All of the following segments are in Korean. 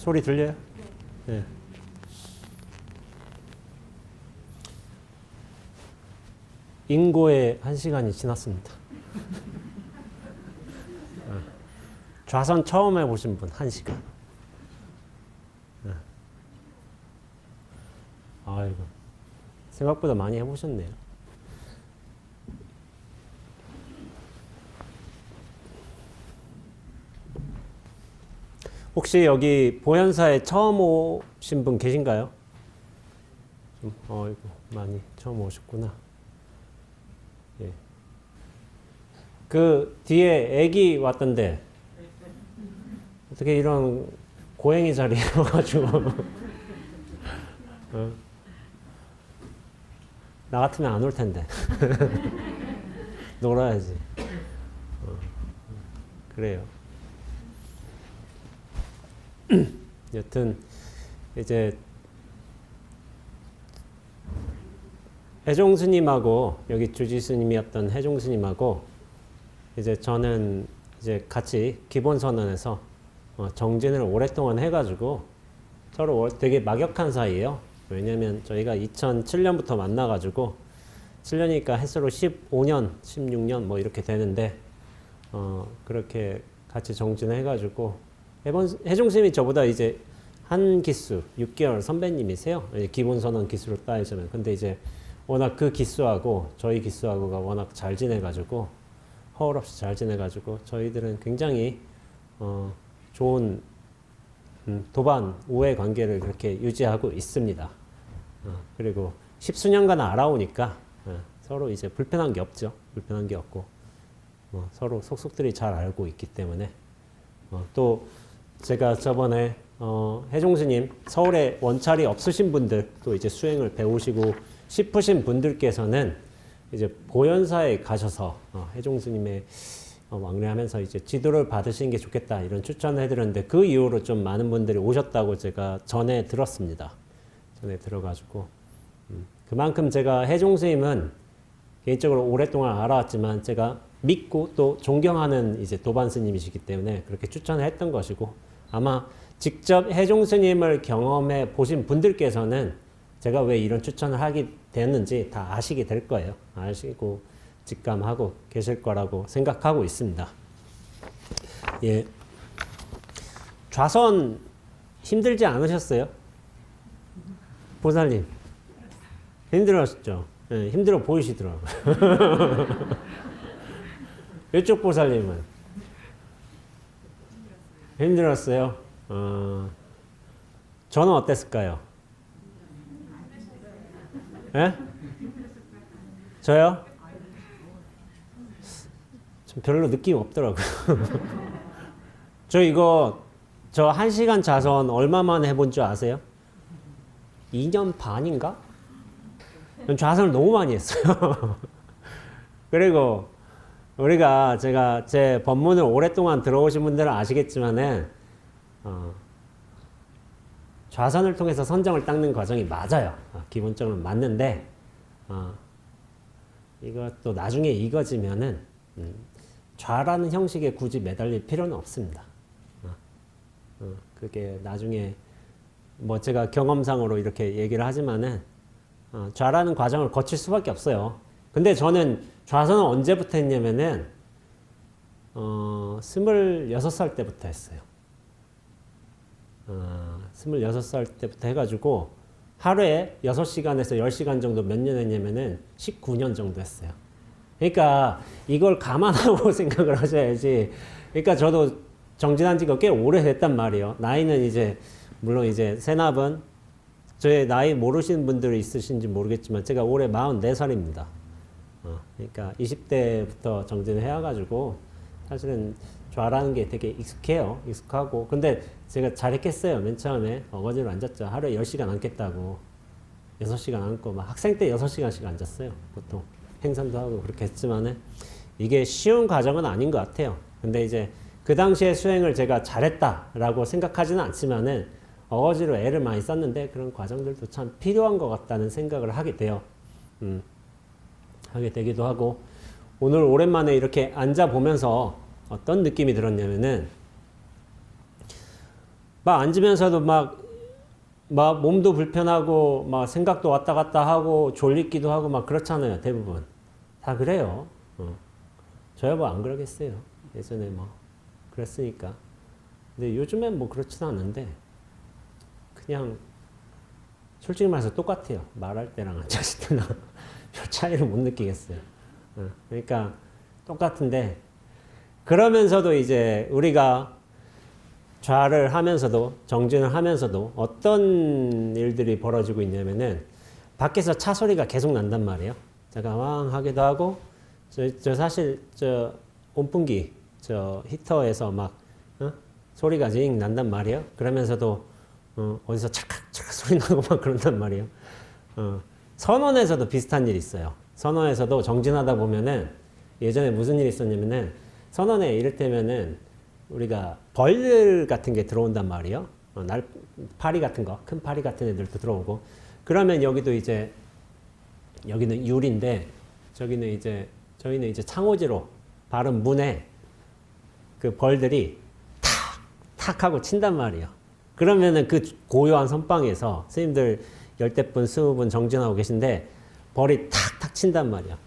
소리 들려요? 네. 인고의 1시간이 지났습니다. 좌선 처음 해보신 분 1시간. 아이고, 생각보다 많이 해보셨네요. 혹시 여기 보현사에 처음 오신 분 계신가요? 어이구, 많이 처음 오셨구나. 예. 그 뒤에 애기 왔던데 어떻게 이런 고양이 자리에 와가지고 나 같으면 안 올 텐데 놀아야지. 그래요. 여튼 이제 해종 스님하고 여기 주지 스님이었던 해종 스님하고 이제 저는 이제 같이 기본 선언에서 정진을 오랫동안 해가지고 서로 되게 막역한 사이예요. 왜냐면 저희가 2007년부터 만나가지고 7년이니까 햇수로 15년, 16년 뭐 이렇게 되는데 그렇게 같이 정진을 해가지고 해종 스님이 저보다 이제 한 기수 6개월 선배님이세요. 기본 선언 기수로 따지자면. 근데 이제 워낙 그 기수하고 저희 기수하고가 워낙 잘 지내가지고 허울 없이 잘 지내가지고 저희들은 굉장히 좋은 도반 우애 관계를 그렇게 유지하고 있습니다. 그리고 10수년간 알아오니까 서로 이제 불편한 게 없죠. 불편한 게 없고 서로 속속들이 잘 알고 있기 때문에 또 제가 저번에 해종스님 서울에 원찰이 없으신 분들 또 이제 수행을 배우시고 싶으신 분들께서는 이제 보현사에 가셔서 해종스님의 왕래하면서 이제 지도를 받으시는 게 좋겠다 이런 추천을 해드렸는데 그 이후로 좀 많은 분들이 오셨다고 제가 전에 들었습니다. 전에 들어가지고 그만큼 제가 해종스님은 개인적으로 오랫동안 알아왔지만 제가 믿고 또 존경하는 이제 도반 스님이시기 때문에 그렇게 추천을 했던 것이고 아마 직접 해종 스님을 경험해 보신 분들께서는 제가 왜 이런 추천을 하게 됐는지 다 아시게 될 거예요. 아시고 직감하고 계실 거라고 생각하고 있습니다. 예. 좌선 힘들지 않으셨어요? 보살님 힘들었죠? 예, 힘들어 보이시더라고요. 이쪽 보살님은 힘들었어요? 저는 어땠을까요? 예? 저요? 좀 별로 느낌 없더라고요. 저 1시간 자선 얼마 만에 해본 줄 아세요? 2년 반인가? 좌선을 너무 많이 했어요. 그리고 제가 제 법문을 오랫동안 들어오신 분들은 아시겠지만은 좌선을 통해서 선정을 닦는 과정이 맞아요. 기본적으로 맞는데 이것도 나중에 익어지면은 좌라는 형식에 굳이 매달릴 필요는 없습니다. 그게 나중에 뭐 제가 경험상으로 이렇게 얘기를 하지만은 좌라는 과정을 거칠 수밖에 없어요. 근데 저는 좌선은 언제부터 했냐면은 26살 때부터 했어요. 26살 때부터 해가지고 하루에 6시간에서 10시간 정도 몇 년 했냐면은 19년 정도 했어요. 그러니까 이걸 감안하고 생각을 하셔야지. 그러니까 저도 정진한 지가 꽤 오래됐단 말이에요. 나이는 이제 물론 이제 세납은 저의 나이 모르시는 분들이 있으신지 모르겠지만 제가 올해 44살입니다. 그러니까 20대부터 정진을 해와가지고 사실은 좌라는 게 되게 익숙해요. 익숙하고. 근데 제가 잘했겠어요. 맨 처음에 어거지로 앉았죠. 하루에 10시간 앉겠다고. 6시간 앉고 막 학생 때 6시간씩 앉았어요. 보통 행선도 하고 그렇게 했지만은 이게 쉬운 과정은 아닌 것 같아요. 근데 이제 그 당시에 수행을 제가 잘했다라고 생각하지는 않지만은 어거지로 애를 많이 썼는데 그런 과정들도 참 필요한 것 같다는 생각을 하게 돼요. 하게 되기도 하고 오늘 오랜만에 이렇게 앉아 보면서 어떤 느낌이 들었냐면은 막 앉으면서도 막 몸도 불편하고 막 생각도 왔다 갔다 하고 졸리기도 하고 막 그렇잖아요. 대부분 다 그래요. 저야 뭐 안 그러겠어요. 예전에 뭐 그랬으니까. 근데 요즘엔 뭐 그렇지는 않은데 그냥 솔직히 말해서 똑같아요. 말할 때랑 앉았을 때랑 별 차이를 못 느끼겠어요. 그러니까 똑같은데 그러면서도 이제 우리가 좌를 하면서도 정진을 하면서도 어떤 일들이 벌어지고 있냐면은 밖에서 차 소리가 계속 난단 말이에요. 제가 왕하기도 하고 저 사실 저 온풍기 저 히터에서 막 소리가 징 난단 말이에요. 그러면서도 어디서 찰칵찰칵 소리 나고 막 그런단 말이에요. 선원에서도 비슷한 일이 있어요. 선원에서도 정진하다 보면은 예전에 무슨 일이 있었냐면은 선원에 이를테면은 우리가 벌 같은 게 들어온단 말이에요. 파리 같은 거, 큰 파리 같은 애들도 들어오고. 그러면 여기도 이제 여기는 유리인데 저희는 이제 창호지로 바른 문에 그 벌들이 탁 하고 친단 말이에요. 그러면은 그 고요한 선방에서 스님들 10분, 20분 정진하고 계신데 벌이 탁탁 친단 말이야.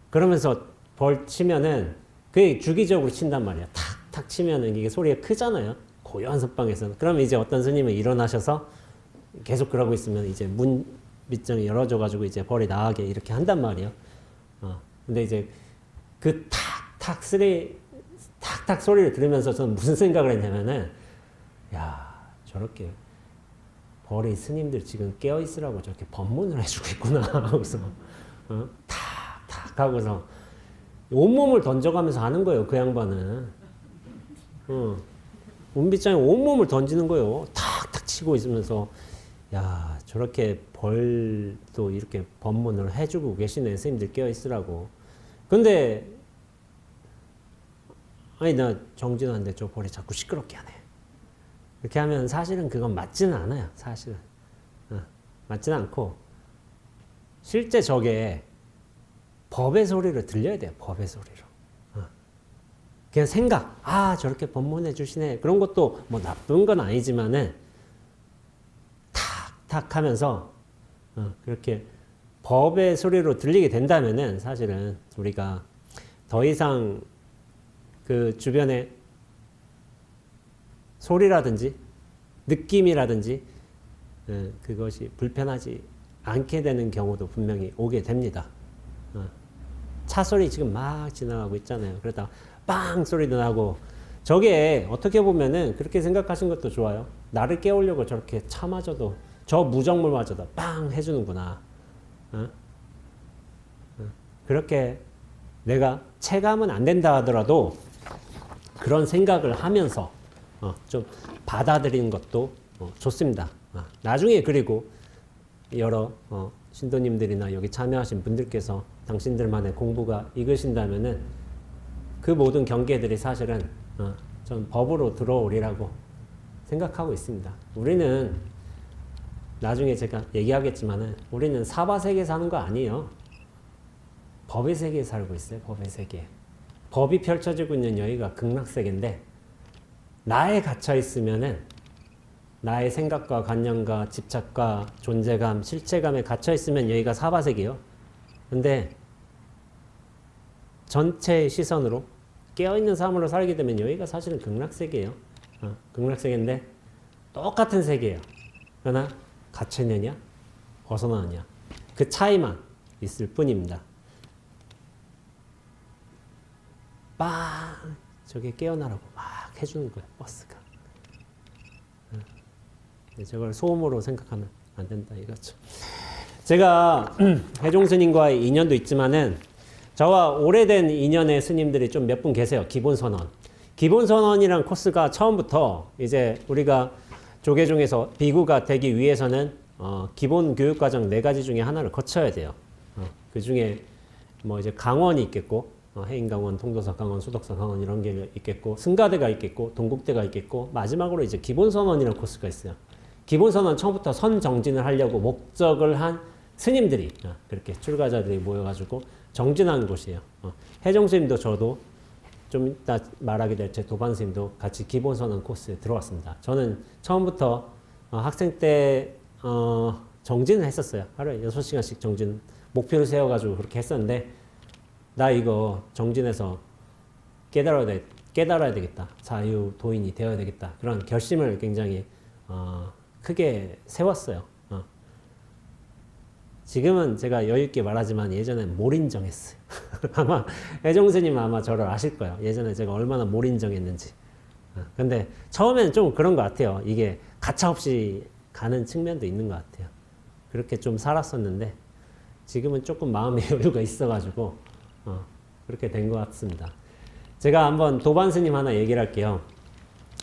그러면서 벌 치면은 그게 주기적으로 친단 말이야. 탁탁 치면은 이게 소리가 크잖아요. 고요한 선방에서는. 그러면 이제 어떤 스님은 일어나셔서 계속 그러고 있으면 이제 문 밑장이 열어줘가지고 이제 벌이 나가게 이렇게 한단 말이에요. 근데 이제 그 탁탁 소리를 들으면서 저는 무슨 생각을 했냐면은 야, 저렇게 벌이 스님들 지금 깨어있으라고 저렇게 법문을 해주고 있구나 하고서 탁탁 하고서 온몸을 던져가면서 하는 거예요. 그 양반은 문빗장에 온몸을 던지는 거예요. 탁탁 치고 있으면서 야, 저렇게 벌도 이렇게 법문을 해주고 계시네. 스님들 깨어있으라고. 근데 아니 나 정진하는데 저 벌이 자꾸 시끄럽게 하네. 이렇게 하면 사실은 그건 맞지는 않아요. 사실은 맞지는 않고 실제 저게 법의 소리를 들려야 돼요. 법의 소리로. 그냥 생각, 저렇게 법문해 주시네. 그런 것도 뭐 나쁜 건 아니지만은 탁탁 하면서 그렇게 법의 소리로 들리게 된다면은 사실은 우리가 더 이상 그 주변에 소리라든지 느낌이라든지 그것이 불편하지 않게 되는 경우도 분명히 오게 됩니다. 차 소리 지금 막 지나가고 있잖아요. 그러다가 빵 소리도 나고 저게 어떻게 보면은 그렇게 생각하신 것도 좋아요. 나를 깨우려고 저렇게 차마저도 저 무정물마저도 빵 해주는구나. 그렇게 내가 체감은 안 된다 하더라도 그런 생각을 하면서 좀 받아들이는 것도 좋습니다. 나중에 그리고 여러 신도님들이나 여기 참여하신 분들께서 당신들만의 공부가 익으신다면은 그 모든 경계들이 사실은 전 법으로 들어오리라고 생각하고 있습니다. 우리는 나중에 제가 얘기하겠지만은 우리는 사바세계에 사는 거 아니에요. 법의 세계에 살고 있어요. 법의 세계. 법이 펼쳐지고 있는 여기가 극락세계인데 나에 갇혀 있으면은 나의 생각과 관념과 집착과 존재감, 실체감에 갇혀 있으면 여기가 사바세계예요. 근데 전체의 시선으로 깨어있는 삶으로 살게 되면 여기가 사실은 극락세계예요. 극락세계인데 똑같은 세계예요. 그러나 갇혀있느냐 벗어나느냐 그 차이만 있을 뿐입니다. 빵 저게 깨어나라고 막 해주는 거예요. 버스가. 저걸 소음으로 생각하면 안 된다 이거죠. 제가 해종 스님과의 인연도 있지만은 저와 오래된 인연의 스님들이 좀 몇 분 계세요. 기본선언. 기본선언이란 코스가 처음부터 이제 우리가 조계 중에서 비구가 되기 위해서는 기본 교육과정 4가지 중에 하나를 거쳐야 돼요. 그 중에 뭐 이제 강원이 있겠고, 해인강원, 통도사 강원, 수덕사 강원 이런 게 있겠고, 승가대가 있겠고, 동국대가 있겠고, 마지막으로 이제 기본선언이라는 코스가 있어요. 기본선언 처음부터 선정진을 하려고 목적을 한 스님들이 그렇게 출가자들이 모여가지고 정진하는 곳이에요. 해종스님도 저도 좀 이따 말하게 될 제 도반 스님도 같이 기본선언 코스에 들어왔습니다. 저는 처음부터 학생 때 정진을 했었어요. 하루에 6시간씩 정진 목표를 세워가지고 그렇게 했었는데 나 이거 정진해서 깨달아야 되겠다. 자유 도인이 되어야 되겠다. 그런 결심을 굉장히 크게 세웠어요. 지금은 제가 여유있게 말하지만 예전엔 몰인정했어요. 아마 애정스님은 아마 저를 아실 거예요. 예전에 제가 얼마나 몰인정했는지. 근데 처음에는 좀 그런 것 같아요. 이게 가차없이 가는 측면도 있는 것 같아요. 그렇게 좀 살았었는데 지금은 조금 마음의 여유가 있어가지고 그렇게 된 것 같습니다. 제가 한번 도반 스님 하나 얘기를 할게요.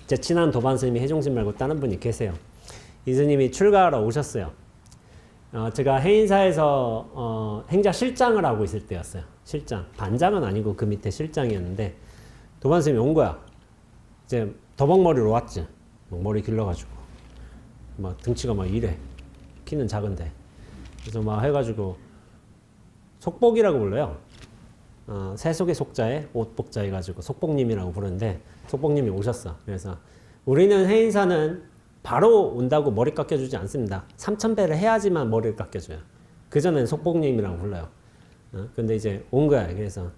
제 친한 도반 스님이 해종스님 말고 다른 분이 계세요. 이 스님이 출가하러 오셨어요. 제가 해인사에서 행자 실장을 하고 있을 때였어요. 실장. 반장은 아니고 그 밑에 실장이었는데 도반 스님이 온 거야. 이제 더벅머리로 왔지. 머리 길러가지고 막 등치가 막 이래. 키는 작은데. 그래서 막 해가지고 속복이라고 불러요. 세속의 속자에 옷복자 해가지고 속복님이라고 부르는데 속복님이 오셨어. 그래서 우리는 해인사는 바로 온다고 머리 깎여주지 않습니다. 3000배를 해야지만 머리를 깎여줘요. 그전엔 속복님이라고 불러요. 근데 이제 온 거야. 그래서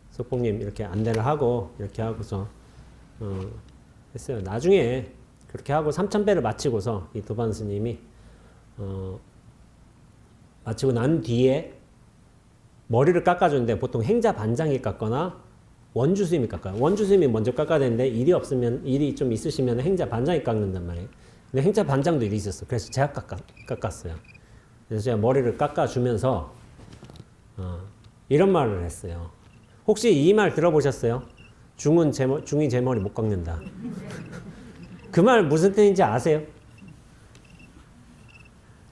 속복님 이렇게 안내를 하고 이렇게 하고서 했어요. 나중에 그렇게 하고 3000배를 마치고서 이 도반 스님이 마치고 난 뒤에 머리를 깎아주는데 보통 행자 반장이 깎거나 원주 스님이 깎아요. 원주 스님이 먼저 깎아야 되는데 일이 좀 있으시면 행자 반장이 깎는단 말이에요. 근데 행자 반장도 일이 있었어. 그래서 제가 깎았어요. 그래서 제가 머리를 깎아주면서 이런 말을 했어요. 혹시 이 말 들어보셨어요? 중이 제 머리 못 깎는다. 그 말 무슨 뜻인지 아세요?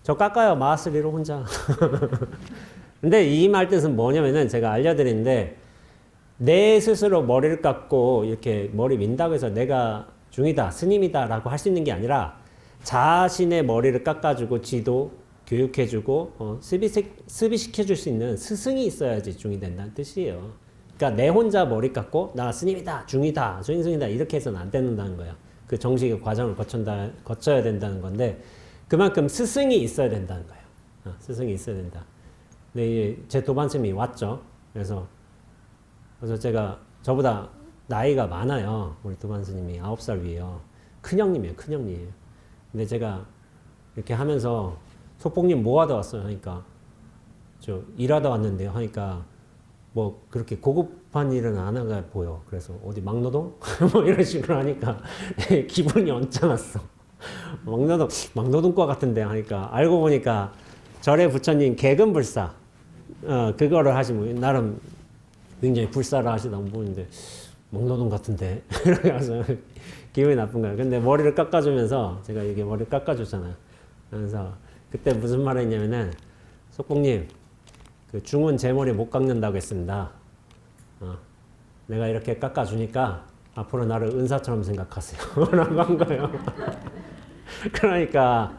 저 깎아요. 마스리로 혼자. 근데 이 말 뜻은 뭐냐면은 제가 알려드리는데 내 스스로 머리를 깎고 이렇게 머리 민다고 해서 내가 중이다, 스님이다 라고 할 수 있는 게 아니라 자신의 머리를 깎아주고 지도, 교육해주고 수비시켜줄 수 있는 스승이 있어야지 중이 된다는 뜻이에요. 그러니까 내 혼자 머리 깎고 나 스님이다, 중이다, 중인승이다 이렇게 해서는 안 된다는 거예요. 그 정식의 과정을 거쳐야 된다는 건데 그만큼 스승이 있어야 된다는 거예요. 스승이 있어야 된다. 근데 제 도반스님이 왔죠. 그래서 제가 저보다 나이가 많아요. 우리 도반 스님이 9살 위에요. 큰형님이에요. 큰형님. 근데 제가 이렇게 하면서 속복님 뭐 하다 왔어요? 하니까 저 일하다 왔는데요. 하니까 뭐 그렇게 고급한 일은 안 하가 보여. 그래서 어디 막노동? 뭐 이런 식으로 하니까 기분이 언짢았어. 막노동과 같은데 하니까 알고 보니까 절의 부처님 개근불사 그거를 하시면 나름 굉장히 불사를 하시다 보는데 목노동 같은데 그래서 기분이 나쁜 거예요. 근데 머리를 깎아주면서 제가 이게 머리를 깎아줬잖아요. 그래서 그때 무슨 말을 했냐면은 속복님 그 중은 제 머리 못 깎는다고 했습니다. 내가 이렇게 깎아주니까 앞으로 나를 은사처럼 생각하세요. 라고 한 거예요. 그러니까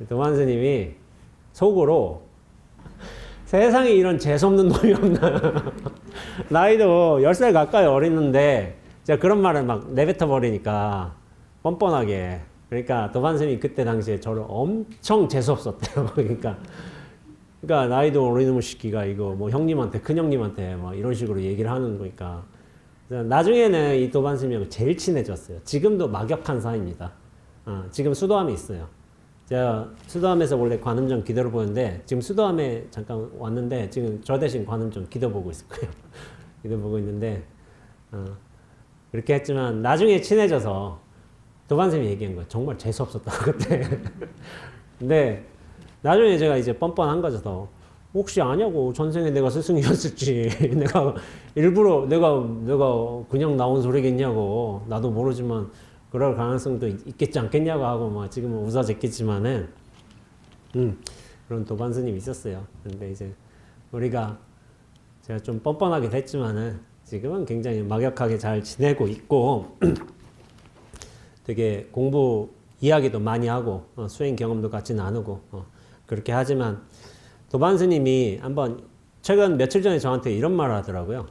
도만 스님이 속으로 세상에 이런 재수없는 놈이 없나. 나이도 10살 가까이 어리는데 제가 그런 말을 막 내뱉어 버리니까 뻔뻔하게. 그러니까 도반 스님이 그때 당시에 저를 엄청 재수없었대요. 그러니까 나이도 어린 시기가 이거 뭐 형님한테 큰형님한테 막 이런 식으로 얘기를 하는 거니까 나중에는 이 도반 스님하고 제일 친해졌어요. 지금도 막역한 사이입니다. 지금 수도함에 있어요. 제가 수도함에서 원래 관음정 기도를 보는데 지금 수도함에 잠깐 왔는데 지금 저 대신 관음정 기도 보고 있을 거예요. 기도 보고 있는데 그렇게 했지만 나중에 친해져서 도반 스님이 얘기한 거예요. 정말 재수없었다고 그때. 근데 나중에 제가 이제 뻔뻔한 거죠. 더. 혹시 아냐고. 전생에 내가 스승이었을지. 내가 일부러 내가 그냥 나온 소리겠냐고. 나도 모르지만 그럴 가능성도 있겠지 않겠냐고 하고 막 지금은 웃어졌겠지만은 그런 도반 스님이 있었어요. 근데 이제 제가 좀 뻔뻔하게 됐지만은 지금은 굉장히 막역하게 잘 지내고 있고 되게 공부 이야기도 많이 하고 수행 경험도 같이 나누고 그렇게 하지만 도반 스님이 한번 최근 며칠 전에 저한테 이런 말을 하더라고요.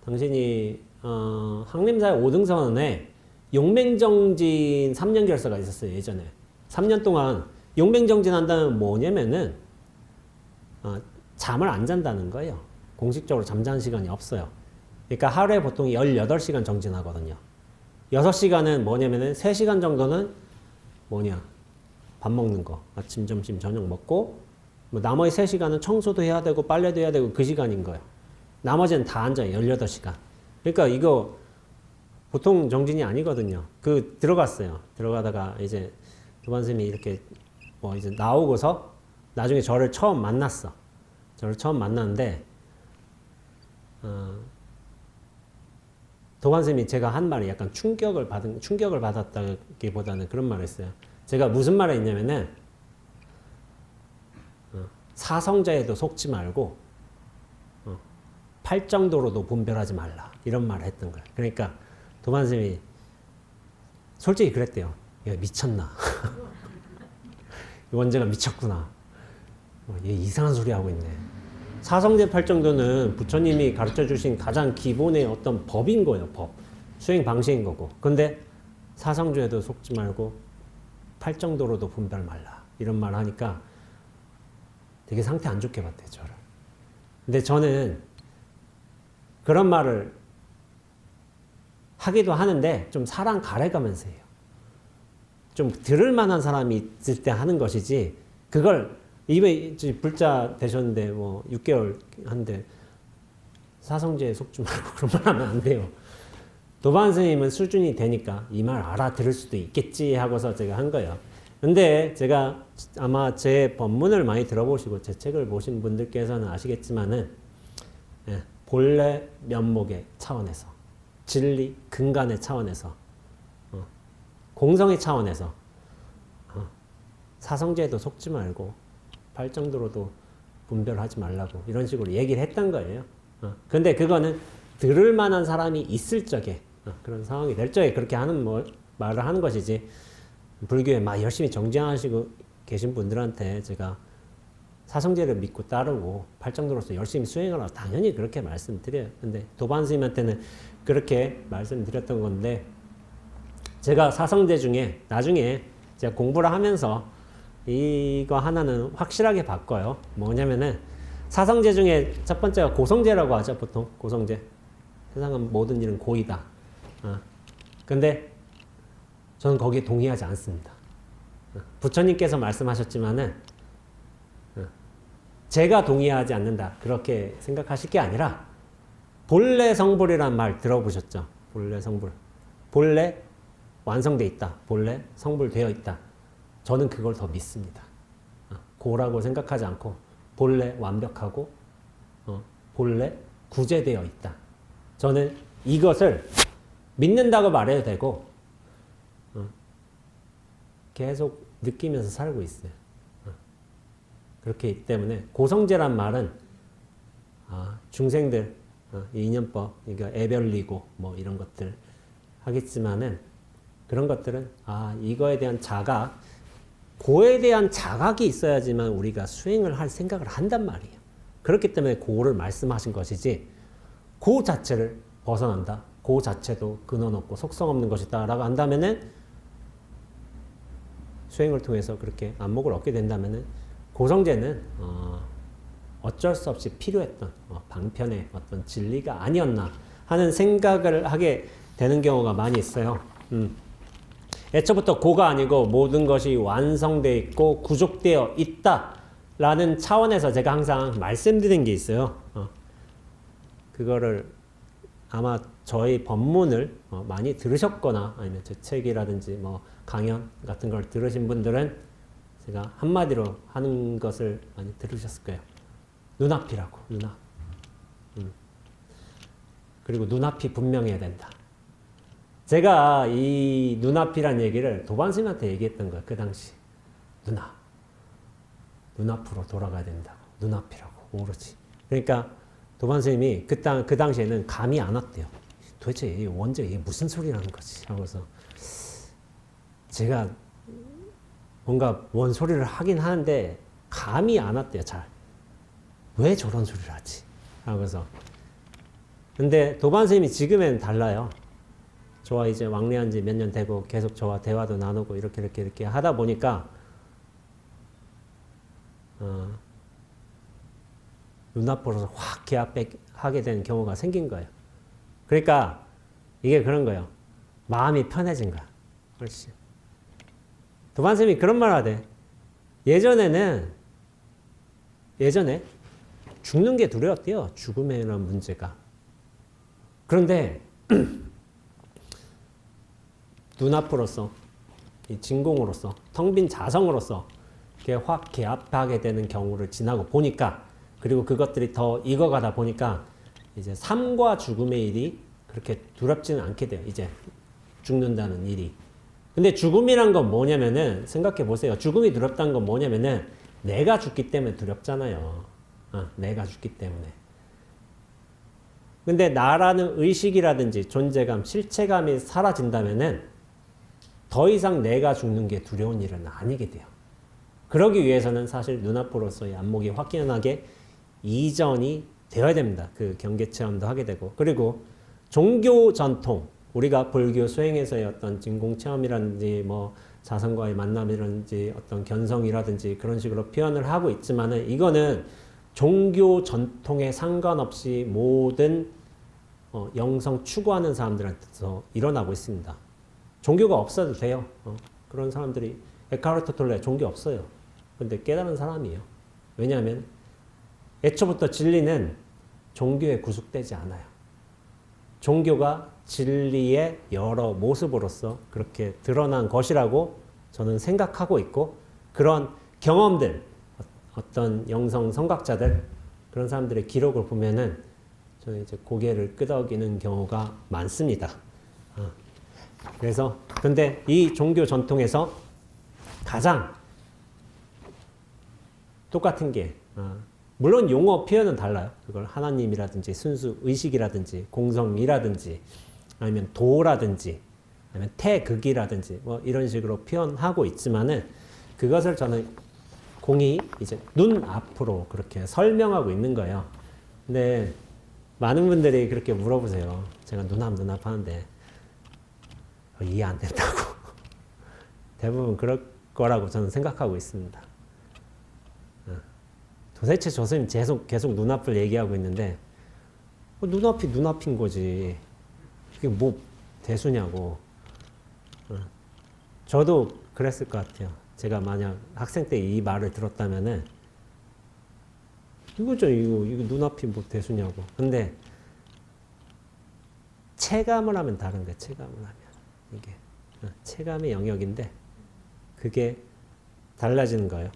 당신이 항림사의 5등 선언에 용맹정진 3년 결사가 있었어요. 예전에 3년 동안 용맹정진 한다면 뭐냐면은 잠을 안 잔다는 거예요. 공식적으로 잠자는 시간이 없어요. 그러니까 하루에 보통 18시간 정진하거든요. 6시간은 뭐냐면은 3시간 정도는 뭐냐, 밥 먹는 거, 아침, 점심, 저녁 먹고, 뭐 나머지 3시간은 청소도 해야 되고 빨래도 해야 되고 그 시간인 거예요. 나머지는 다 앉아요. 18시간. 그러니까 이거 보통 정진이 아니거든요. 들어갔어요. 들어가다가 이제 도반 선생님이 이렇게 뭐 이제 나오고서 나중에 저를 처음 만났어. 저를 처음 만났는데, 도반 선생님이 제가 한 말이 약간 충격을 받았다기보다는 그런 말을 했어요. 제가 무슨 말을 했냐면은, 사성자에도 속지 말고, 팔정도로도 분별하지 말라. 이런 말을 했던 거예요. 그러니까, 도반 선생님이 솔직히 그랬대요. 얘 미쳤나? 이 원제가 미쳤구나. 얘 이상한 소리 하고 있네. 사성제 팔정도는 부처님이 가르쳐 주신 가장 기본의 어떤 법인 거예요. 법. 수행 방식인 거고. 근데 사성주에도 속지 말고 팔정도로도 분별 말라. 이런 말 하니까 되게 상태 안 좋게 봤대요. 저를. 근데 저는 그런 말을 하기도 하는데 좀 사랑 가래가면서 해요. 좀 들을 만한 사람이 있을 때 하는 것이지, 그걸 입에 불자 되셨는데 뭐 6개월 한데 사성제에 속지 말고 그런 말 하면 안 돼요. 도반 스님은 수준이 되니까 이 말 알아들을 수도 있겠지 하고서 제가 한 거예요. 근데 제가 아마 제 법문을 많이 들어보시고 제 책을 보신 분들께서는 아시겠지만은, 본래 면목의 차원에서, 진리 근간의 차원에서, 공성의 차원에서 사성제에도 속지 말고 팔정도로도 분별하지 말라고 이런 식으로 얘기를 했던 거예요. 근데 그거는 들을 만한 사람이 있을 적에, 그런 상황이 될 적에 그렇게 하는 말을 하는 것이지, 불교에 막 열심히 정지하시고 계신 분들한테 제가 사성제를 믿고 따르고 팔정도로서 열심히 수행하라 당연히 그렇게 말씀드려요. 근데 도반 스님한테는 그렇게 말씀드렸던 건데, 제가 사성제 중에 나중에 제가 공부를 하면서 이거 하나는 확실하게 바꿔요. 뭐냐면은 사성제 중에 첫 번째가 고성제라고 하죠. 보통 고성제. 세상은 모든 일은 고이다. 근데 저는 거기에 동의하지 않습니다. 부처님께서 말씀하셨지만은 제가 동의하지 않는다. 그렇게 생각하실 게 아니라, 본래 성불이라는 말 들어보셨죠? 본래 성불. 본래 완성돼 있다. 본래 성불되어 있다. 저는 그걸 더 믿습니다. 고라고 생각하지 않고 본래 완벽하고 본래 구제되어 있다. 저는 이것을 믿는다고 말해도 되고 계속 느끼면서 살고 있어요. 그렇기 때문에 고성제란 말은 중생들 인연법, 그러니까 애별리고 뭐 이런 것들 하겠지만은, 그런 것들은 이거에 대한 자각, 고에 대한 자각이 있어야지만 우리가 수행을 할 생각을 한단 말이에요. 그렇기 때문에 고를 말씀하신 것이지, 고 자체를 벗어난다, 고 자체도 근원 없고 속성 없는 것이다 라고 한다면은, 수행을 통해서 그렇게 안목을 얻게 된다면은 고성제는 어쩔 수 없이 필요했던 방편의 어떤 진리가 아니었나 하는 생각을 하게 되는 경우가 많이 있어요. 애초부터 고가 아니고 모든 것이 완성되어 있고 구족되어 있다라는 차원에서 제가 항상 말씀드린 게 있어요. 그거를 아마 저희 법문을 많이 들으셨거나 아니면 제 책이라든지 뭐 강연 같은 걸 들으신 분들은 제가 한마디로 하는 것을 많이 들으셨을 거예요. 눈앞이라고, 눈앞. 그리고 눈앞이 분명해야 된다. 제가 이 눈앞이란 얘기를 도반 스님한테 얘기했던 거예요. 그 당시. 눈앞으로 돌아가야 된다고. 눈앞이라고. 오로지. 그러니까 도반 스님이 그 당시에는 감이 안 왔대요. 도대체 이 원제가 이게 무슨 소리라는 거지 하고서, 제가 뭔가 원 소리를 하긴 하는데 감이 안 왔대요. 잘. 왜 저런 소리를 하지 하고서 근데 도반 스님이 지금은 달라요. 저와 이제 왕래한 지 몇 년 되고 계속 저와 대화도 나누고 이렇게 하다 보니까 눈앞으로 확 개합하게 되는 경우가 생긴 거예요. 그러니까 이게 그런 거예요. 마음이 편해진 거야. 훨씬. 도반 스님이 그런 말 하대. 예전에 죽는 게 두려웠대요. 죽음이라는 문제가. 그런데 눈앞으로서 이 진공으로서 텅 빈 자성으로서 이렇게 확 개합하게 되는 경우를 지나고 보니까, 그리고 그것들이 더 익어가다 보니까 이제 삶과 죽음의 일이 그렇게 두렵지는 않게 돼요. 이제 죽는다는 일이. 근데 죽음이란 건 뭐냐면은, 생각해 보세요. 죽음이 두렵다는 건 뭐냐면은 내가 죽기 때문에 두렵잖아요. 내가 죽기 때문에. 근데 나라는 의식이라든지 존재감, 실체감이 사라진다면은 더 이상 내가 죽는 게 두려운 일은 아니게 돼요. 그러기 위해서는 사실 눈앞으로서의 안목이 확연하게 이전이 되어야 됩니다. 그 경계 체험도 하게 되고. 그리고 종교 전통, 우리가 불교 수행에서의 어떤 진공 체험이라든지 뭐 자성과의 만남이라든지 어떤 견성이라든지 그런 식으로 표현을 하고 있지만은, 이거는 종교 전통에 상관없이 모든 영성 추구하는 사람들한테서 일어나고 있습니다. 종교가 없어도 돼요. 그런 사람들이, 에카르트 톨레 종교 없어요. 근데 깨달은 사람이에요. 왜냐하면 애초부터 진리는 종교에 구속되지 않아요. 종교가 진리의 여러 모습으로서 그렇게 드러난 것이라고 저는 생각하고 있고, 그런 경험들, 어떤 영성 성각자들, 그런 사람들의 기록을 보면은 저는 이제 고개를 끄덕이는 경우가 많습니다. 그래서 근데 이 종교 전통에서 가장 똑같은 게, 물론 용어 표현은 달라요. 그걸 하나님이라든지 순수 의식이라든지 공성이라든지 아니면 도라든지 아니면 태극이라든지 뭐 이런 식으로 표현하고 있지만은, 그것을 저는 공이 이제 눈 앞으로 그렇게 설명하고 있는 거예요. 근데 많은 분들이 그렇게 물어보세요. 제가 눈앞 하는데 이해 안 된다고. 대부분 그럴 거라고 저는 생각하고 있습니다. 도대체 저 선생님 계속 눈앞을 얘기하고 있는데, 눈앞이 눈앞인 거지. 이게 뭐 대수냐고. 저도 그랬을 것 같아요. 제가 만약 학생 때 이 말을 들었다면은, 이거 눈앞이 뭐 대수냐고. 근데 체감을 하면 다른 거예요. 체감을 하면. 이게 체감의 영역인데 그게 달라지는 거예요.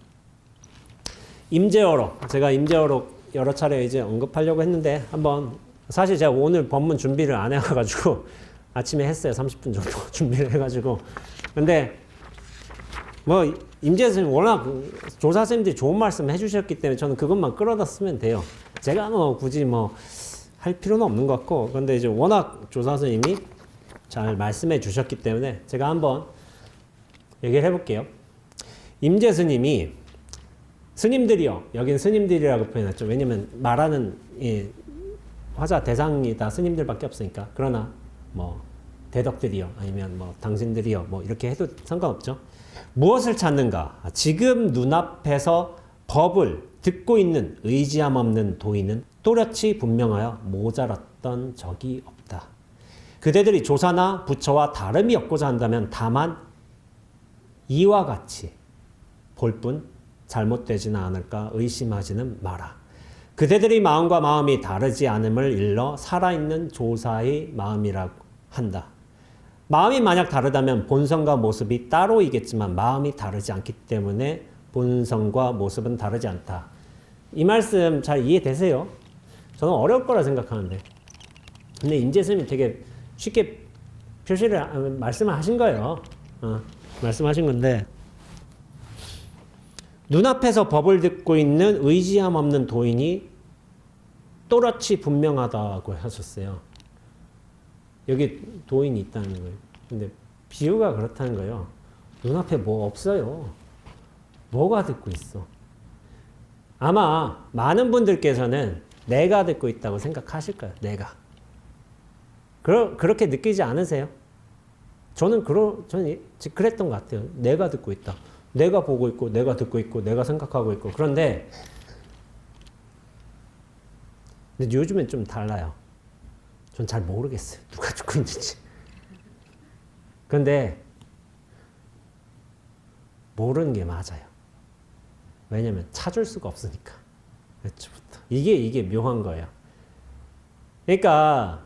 임재어록, 제가 임재어록 여러 차례 이제 언급하려고 했는데, 한번, 사실 제가 오늘 법문 준비를 안 해가지고 아침에 했어요. 30분 정도 준비를 해가지고. 근데 뭐 임재 선생님 워낙 조사 선생님들이 좋은 말씀 해주셨기 때문에 저는 그것만 끌어다 쓰면 돼요. 제가 뭐 굳이 뭐 할 필요는 없는 것 같고, 근데 이제 워낙 조사 선생님이 잘 말씀해 주셨기 때문에 제가 한번 얘기를 해볼게요. 임재 스님이, 스님들이요, 여긴 스님들이라고 표현했죠. 왜냐면 말하는 화자 대상이 다 스님들밖에 없으니까. 그러나 뭐 대덕들이요, 아니면 뭐 당신들이요, 뭐 이렇게 해도 상관없죠. 무엇을 찾는가? 지금 눈앞에서 법을 듣고 있는 의지함 없는 도인은 또렷이 분명하여 모자랐던 적이 없다. 그대들이 조사나 부처와 다름이 없고자 한다면 다만 이와 같이 볼 뿐 잘못되지는 않을까 의심하지는 마라. 그대들이 마음과 마음이 다르지 않음을 일러 살아있는 조사의 마음이라고 한다. 마음이 만약 다르다면 본성과 모습이 따로이겠지만 마음이 다르지 않기 때문에 본성과 모습은 다르지 않다. 이 말씀 잘 이해되세요? 저는 어려울 거라 생각하는데, 근데 임재스님이 되게 쉽게 말씀을 하신 거예요. 말씀하신 건데, 눈앞에서 법을 듣고 있는 의지함 없는 도인이 또렷이 분명하다고 하셨어요. 여기 도인이 있다는 거예요. 근데 비유가 그렇다는 거예요. 눈앞에 뭐 없어요. 뭐가 듣고 있어. 아마 많은 분들께서는 내가 듣고 있다고 생각하실 거예요. 내가. 그렇게 느끼지 않으세요? 저는 그랬던 것 같아요. 내가 듣고 있다. 내가 보고 있고, 내가 듣고 있고, 내가 생각하고 있고. 그런데 요즘엔 좀 달라요. 전 잘 모르겠어요. 누가 듣고 있는지. 그런데 모르는 게 맞아요. 왜냐면 찾을 수가 없으니까. 애초부터. 이게 묘한 거예요. 그러니까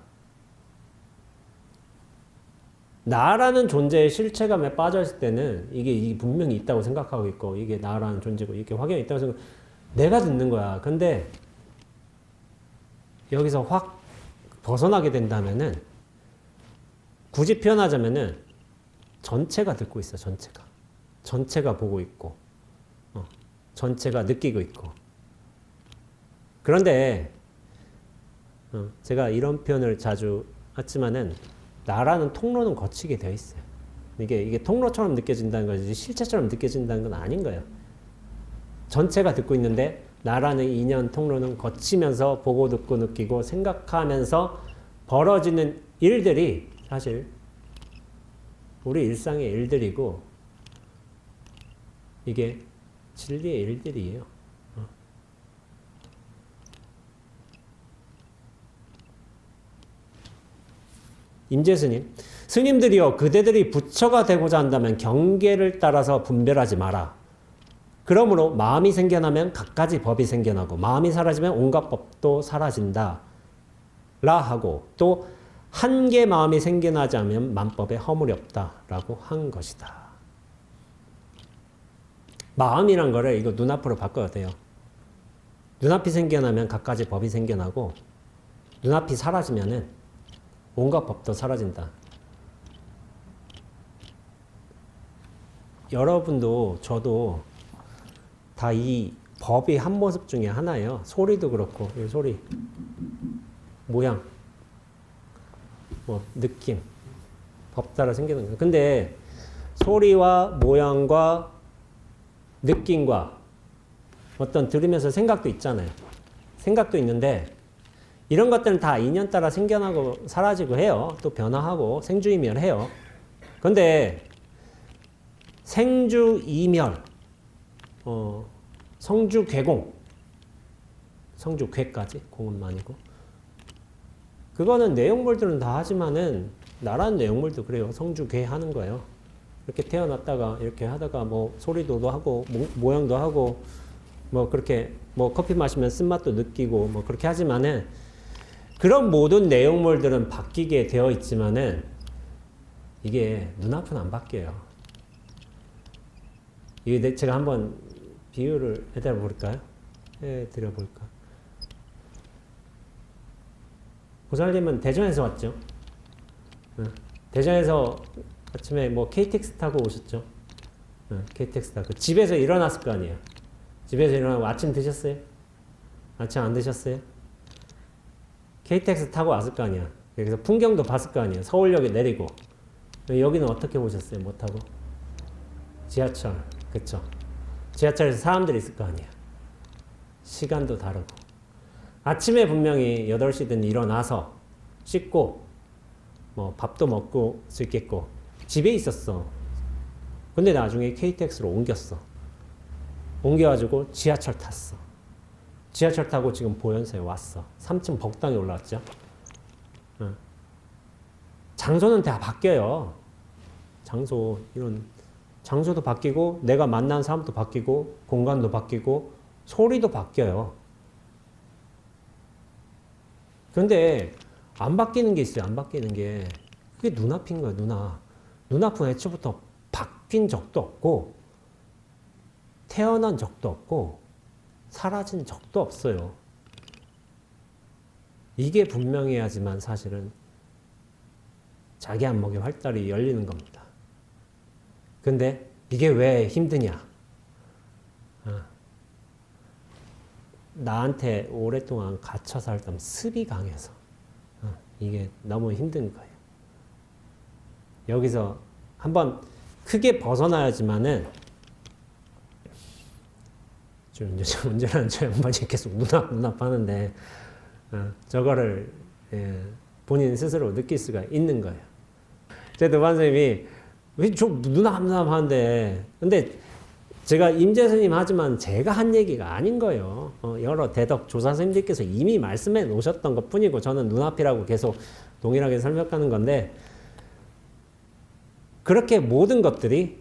나라는 존재의 실체감에 빠져있을 때는 이게 분명히 있다고 생각하고 있고 이게 나라는 존재고 이게 확연히 있다고 생각. 내가 듣는 거야. 근데 여기서 확 벗어나게 된다면은 굳이 표현하자면은 전체가 듣고 있어. 전체가 보고 있고 전체가 느끼고 있고. 그런데 제가 이런 표현을 자주 했지만은 나라는 통로는 거치게 되어 있어요. 이게 통로처럼 느껴진다는 거지 실체처럼 느껴진다는 건 아닌 거예요. 전체가 듣고 있는데 나라는 인연 통로는 거치면서 보고 듣고 느끼고 생각하면서 벌어지는 일들이 사실 우리 일상의 일들이고 이게 진리의 일들이에요. 임재스님, 스님들이여 그대들이 부처가 되고자 한다면 경계를 따라서 분별하지 마라. 그러므로 마음이 생겨나면 갖가지 법이 생겨나고 마음이 사라지면 온갖 법도 사라진다. 라 하고 또 한 개 마음이 생겨나지 않으면 만법에 허물이 없다. 라고 한 것이다. 마음이란 거를 이거 눈앞으로 바꿔야 돼요. 눈앞이 생겨나면 갖가지 법이 생겨나고 눈앞이 사라지면은 온갖 법도 사라진다. 여러분도 저도 다 이 법이 한 모습 중에 하나예요. 소리도 그렇고, 이 소리, 모양, 뭐 느낌, 법 따라 생기는 거예요. 근데 소리와 모양과 느낌과 어떤 들으면서 생각도 있잖아요. 생각도 있는데 이런 것들은 다 인연 따라 생겨나고 사라지고 해요. 또 변화하고 생주이멸해요. 그런데 생주이멸, 성주괴공, 성주괴까지 공은 아니고 그거는 내용물들은 다 하지만은 나라는 내용물도 그래요. 성주괴 하는 거예요. 이렇게 태어났다가 이렇게 하다가 뭐 소리도 하고 모양도 하고 뭐 그렇게 뭐 커피 마시면 쓴맛도 느끼고 뭐 그렇게 하지만은 그런 모든 내용물들은 바뀌게 되어 있지만은 이게 눈앞은 안 바뀌어요. 이게 제가 한번 비유를 해드려 볼까요? 해드려 볼까? 고살님은 대전에서 왔죠? 대전에서 아침에 뭐 KTX 타고 오셨죠? KTX 타고 집에서 일어났을 거 아니에요? 집에서 일어나고 아침 드셨어요? 아침 안 드셨어요? KTX 타고 왔을 거 아니야. 여기서 풍경도 봤을 거 아니에요. 서울역에 내리고. 여기는 어떻게 오셨어요? 못 타고? 지하철. 그쵸? 지하철에서 사람들이 있을 거 아니에요. 시간도 다르고. 아침에 분명히 8시든 일어나서 씻고 뭐 밥도 먹고 수 있겠고 집에 있었어. 근데 나중에 KTX로 옮겼어. 옮겨가지고 지하철 탔어. 지하철 타고 지금 보현소에 왔어. 3층 복당에 올라왔죠. 장소는 다 바뀌어요. 장소, 이런 장소도 바뀌고 내가 만난 사람도 바뀌고 공간도 바뀌고 소리도 바뀌어요. 그런데 안 바뀌는 게 있어요. 안 바뀌는 게. 그게 눈앞인 거예요. 눈앞은 애초부터 바뀐 적도 없고 태어난 적도 없고 사라진 적도 없어요. 이게 분명해야지만 사실은 자기 안목의 활달이 열리는 겁니다. 근데 이게 왜 힘드냐? 나한테 오랫동안 갇혀 살던 습이 강해서 이게 너무 힘든 거예요. 여기서 한번 크게 벗어나야지만은 운전하는 저 양반이 계속 눈앞 하는데 저거를 본인 스스로 느낄 수가 있는 거예요. 제 도반 선생님이 왜 좀 누남하는데 근데 제가 임재스님 하지만 제가 한 얘기가 아닌 거예요. 여러 대덕 조사 선생님들께서 이미 말씀해 놓으셨던 것 뿐이고 저는 눈앞이라고 계속 동일하게 설명하는 건데 그렇게 모든 것들이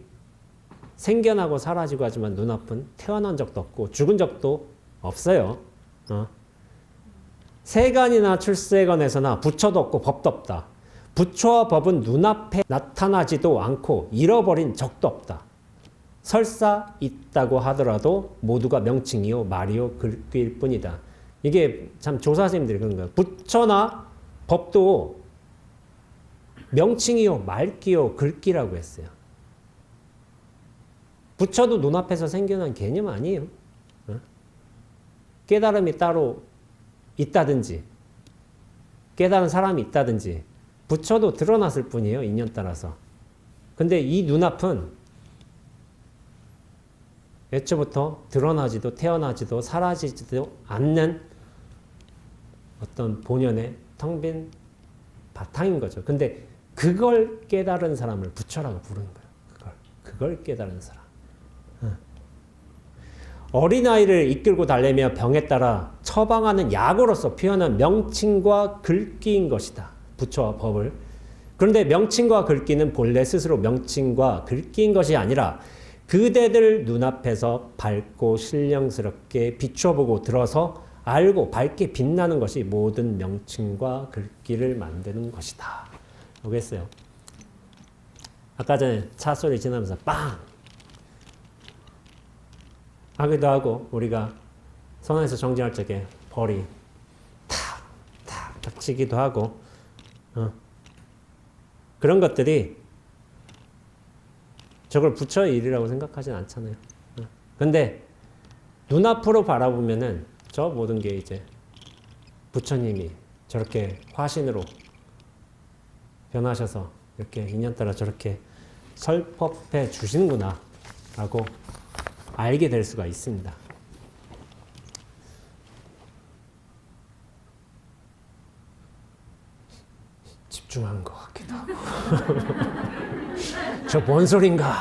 생겨나고 사라지고 하지만 눈앞은 태어난 적도 없고 죽은 적도 없어요. 세간이나 출세건에서나 부처도 없고 법도 없다. 부처와 법은 눈앞에 나타나지도 않고 잃어버린 적도 없다. 설사 있다고 하더라도 모두가 명칭이요 말이요 글귀일 뿐이다. 이게 참 조사 선생님들이 그런 거예요. 부처나 법도 명칭이요 말귀요 글귀라고 했어요. 부처도 눈앞에서 생겨난 개념 아니에요. 깨달음이 따로 있다든지 깨달은 사람이 있다든지 부처도 드러났을 뿐이에요. 인연 따라서. 근데 이 눈앞은 애초부터 드러나지도 태어나지도 사라지지도 않는 어떤 본연의 텅 빈 바탕인 거죠. 근데 그걸 깨달은 사람을 부처라고 부르는 거예요. 그걸 깨달은 사람. 어린아이를 이끌고 달래며 병에 따라 처방하는 약으로서 표현한 명칭과 글귀인 것이다. 부처와 법을. 그런데 명칭과 글귀는 본래 스스로 명칭과 글귀인 것이 아니라 그대들 눈앞에서 밝고 신령스럽게 비춰보고 들어서 알고 밝게 빛나는 것이 모든 명칭과 글귀를 만드는 것이다. 라고 했어요. 아까 전에 차 소리 지나면서 빵! 하기도 하고 우리가 선언에서 정진할 적에 벌이 탁 치기도 하고 그런 것들이 저걸 부처의 일이라고 생각하진 않잖아요. 근데 눈앞으로 바라보면은 저 모든 게 이제 부처님이 저렇게 화신으로 변하셔서 이렇게 인연 따라 저렇게 설법해 주시는구나 라고 알게 될 수가 있습니다. 집중한 것 같기도 하고 저 뭔 소린가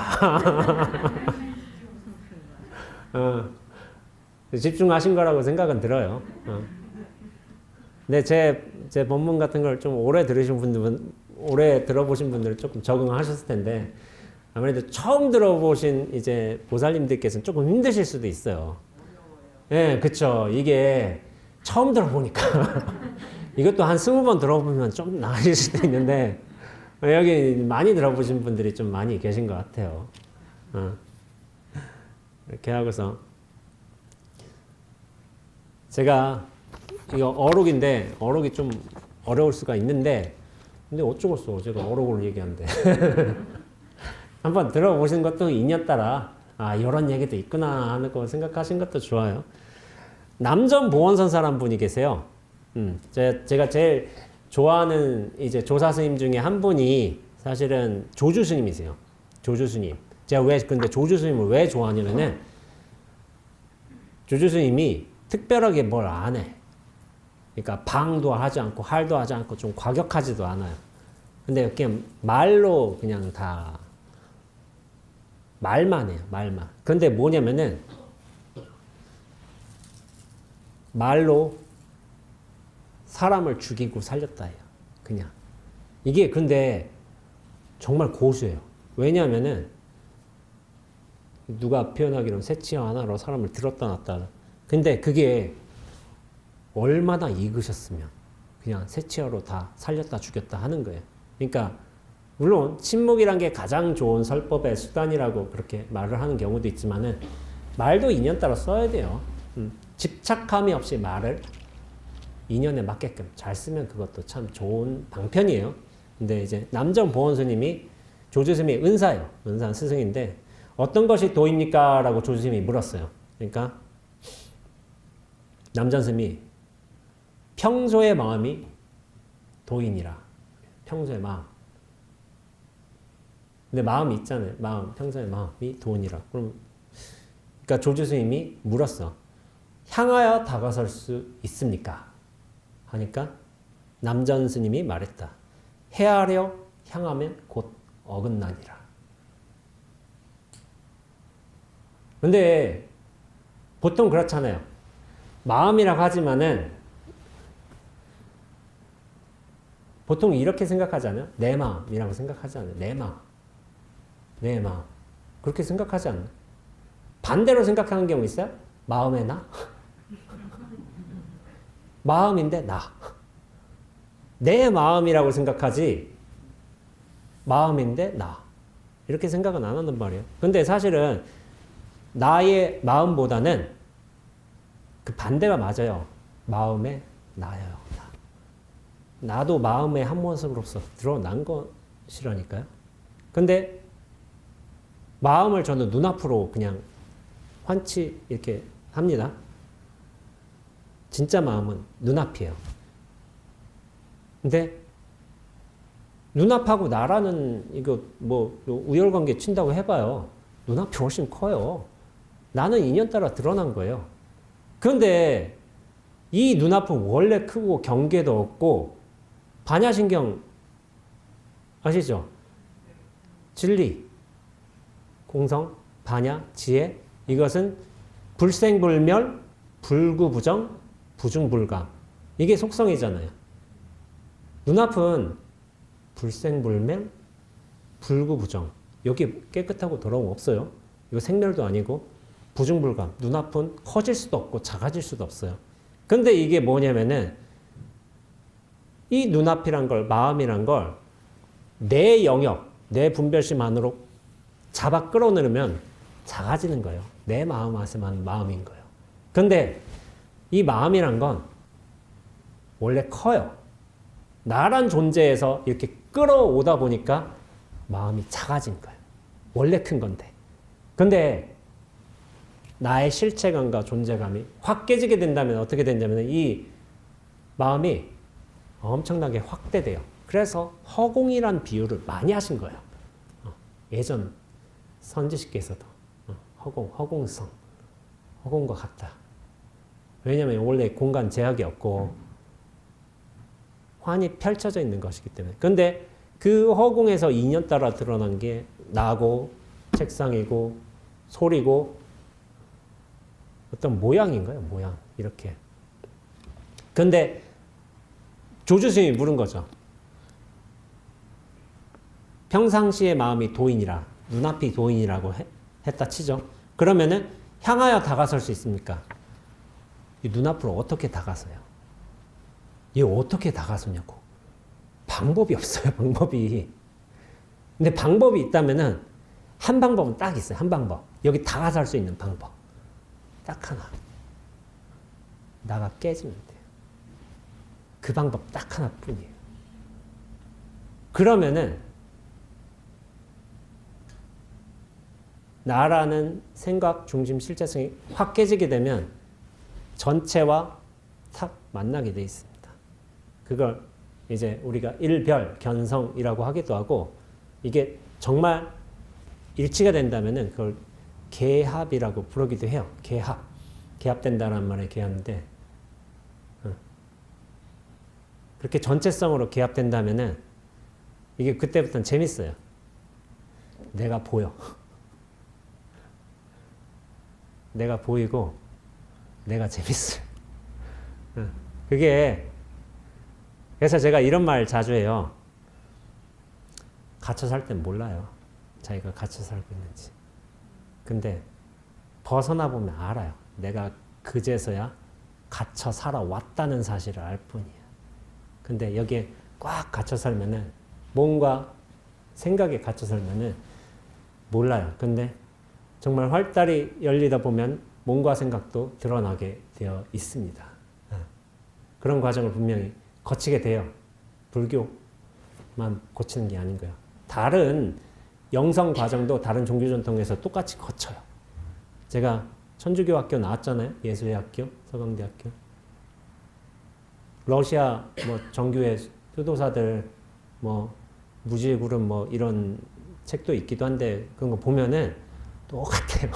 집중하신 거라고 생각은 들어요. 근데 제 본문 같은 걸 좀 오래 들으신 분들은 오래 들어보신 분들은 조금 적응하셨을 텐데 아무래도 처음 들어보신 이제 보살님들께서는 조금 힘드실 수도 있어요. 예, 그쵸. 이게 처음 들어보니까 이것도 한 20번 들어보면 좀 나아질 수도 있는데 여기 많이 들어보신 분들이 좀 많이 계신 것 같아요. 이렇게 하고서 제가 이거 어록인데 어록이 좀 어려울 수가 있는데 근데 어쩌겠어. 제가 어록을 얘기하는데 한번 들어보신 것도 인연 따라 이런 얘기도 있구나 하는 거 생각하신 것도 좋아요. 남전 보원선 사람 분이 계세요. 제가 제일 좋아하는 이제 조사 스님 중에 한 분이 사실은 조주 스님이세요. 조주 스님. 제가 근데 조주 스님을 왜 좋아하냐면은 조주 스님이 특별하게 뭘 안 해. 그러니까 방도 하지 않고 할도 하지 않고 좀 과격하지도 않아요. 근데 그냥 말로 그냥 다 말만 해요. 말만. 근데 뭐냐면은 말로 사람을 죽이고 살렸다 해요. 그냥. 이게 근데 정말 고수예요. 왜냐하면은 누가 표현하기로는 새치어 하나로 사람을 들었다 놨다. 근데 그게 얼마나 익으셨으면 그냥 새치어로 다 살렸다 죽였다 하는 거예요. 그러니까 물론 침묵이란 게 가장 좋은 설법의 수단이라고 그렇게 말을 하는 경우도 있지만은 말도 인연 따라 써야 돼요. 집착함이 없이 말을 인연에 맞게끔 잘 쓰면 그것도 참 좋은 방편이에요. 근데 이제 남정 보원스님이 조주스님의 은사예요. 은사 스승인데 어떤 것이 도입니까? 라고 조주스님이 물었어요. 그러니까 남전스님이 평소의 마음이 도인이라. 평소의 마음. 근데 마음이 있잖아요. 마음, 평소의 마음이 도인이라. 그럼 그러니까 조주스님이 물었어. 향하여 다가설 수 있습니까? 하니까 남전 스님이 말했다. 해하려 향하면 곧 어긋나니라. 근데 보통 그렇잖아요. 마음이라고 하지만은 보통 이렇게 생각하지 않아요? 내 마음이라고 생각하지 않아요? 내 마음. 내 마음. 그렇게 생각하지 않아요? 반대로 생각하는 경우 있어요? 마음의 나? 마음인데 나. 내 마음이라고 생각하지 마음인데 나. 이렇게 생각은 안 한단 말이에요. 근데 사실은 나의 마음보다는 그 반대가 맞아요. 마음의 나예요. 나도 마음의 한 모습으로서 드러난 것이라니까요. 근데 마음을 저는 눈앞으로 그냥 환치 이렇게 합니다. 진짜 마음은 눈앞이에요. 근데 눈앞하고 나라는 이거 뭐 우열관계 친다고 해봐요. 눈앞이 훨씬 커요. 나는 인연 따라 드러난 거예요. 그런데 이 눈앞은 원래 크고 경계도 없고 반야신경 아시죠? 진리, 공성, 반야, 지혜 이것은 불생불멸, 불구부정, 부중불감 이게 속성이잖아요. 눈앞은 불생불멸, 불구부정 여기 깨끗하고 더러움 없어요. 이거 생멸도 아니고 부중불감 눈앞은 커질 수도 없고 작아질 수도 없어요. 근데 이게 뭐냐면은 이 눈앞이란 걸 마음이란 걸 내 영역, 내 분별심 안으로 잡아 끌어내면 작아지는 거예요. 내 마음 안에만 마음인 거예요. 근데 이 마음이란 건 원래 커요. 나란 존재에서 이렇게 끌어오다 보니까 마음이 작아진 거예요. 원래 큰 건데. 근데 나의 실체감과 존재감이 확 깨지게 된다면 어떻게 되냐면 이 마음이 엄청나게 확대돼요. 그래서 허공이란 비유를 많이 하신 거예요. 예전 선지식께서도 허공성, 허공과 같다. 왜냐하면 원래 공간 제약이 없고 환히 펼쳐져 있는 것이기 때문에. 근데 그 허공에서 인연 따라 드러난 게 나고 책상이고 소리고 어떤 모양인 거예요. 모양 이렇게. 근데 조주스님이 물은 거죠. 평상시의 마음이 도인이라 눈앞이 도인이라고 했다 치죠. 그러면은 향하여 다가설 수 있습니까? 이 눈앞으로 어떻게 다가서요? 이 어떻게 다가서냐고. 방법이 없어요. 방법이. 근데 방법이 있다면은 한 방법은 딱 있어요. 한 방법. 여기 다가설 수 있는 방법. 딱 하나. 나가 깨지면 돼요. 그 방법 딱 하나뿐이에요. 그러면은 나라는 생각 중심 실제성이 확 깨지게 되면 전체와 탁 만나게 돼 있습니다. 그걸 이제 우리가 일별, 견성이라고 하기도 하고 이게 정말 일치가 된다면은 그걸 개합이라고 부르기도 해요. 개합. 개합된다는 말에 개합인데 그렇게 전체성으로 개합된다면은 이게 그때부터는 재밌어요. 내가 보여. 내가 보이고 내가 재밌어요. 그게 그래서 제가 이런 말 자주 해요. 갇혀 살 땐 몰라요. 자기가 갇혀 살고 있는지. 근데 벗어나 보면 알아요. 내가 그제서야 갇혀 살아왔다는 사실을 알 뿐이에요. 근데 여기에 꽉 갇혀 살면은 뭔가 생각에 갇혀 살면은 몰라요. 근데 정말 활달이 열리다 보면 몸과 생각도 드러나게 되어 있습니다. 그런 과정을 분명히 거치게 돼요. 불교만 거치는 게 아닌 거예요. 다른 영성 과정도 다른 종교 전통에서 똑같이 거쳐요. 제가 천주교 학교 나왔잖아요. 예수의 학교, 서강대학교. 러시아 뭐 정교회 수도사들 뭐 무지의 구름 뭐 이런 책도 있기도 한데 그런 거 보면은 똑같아요.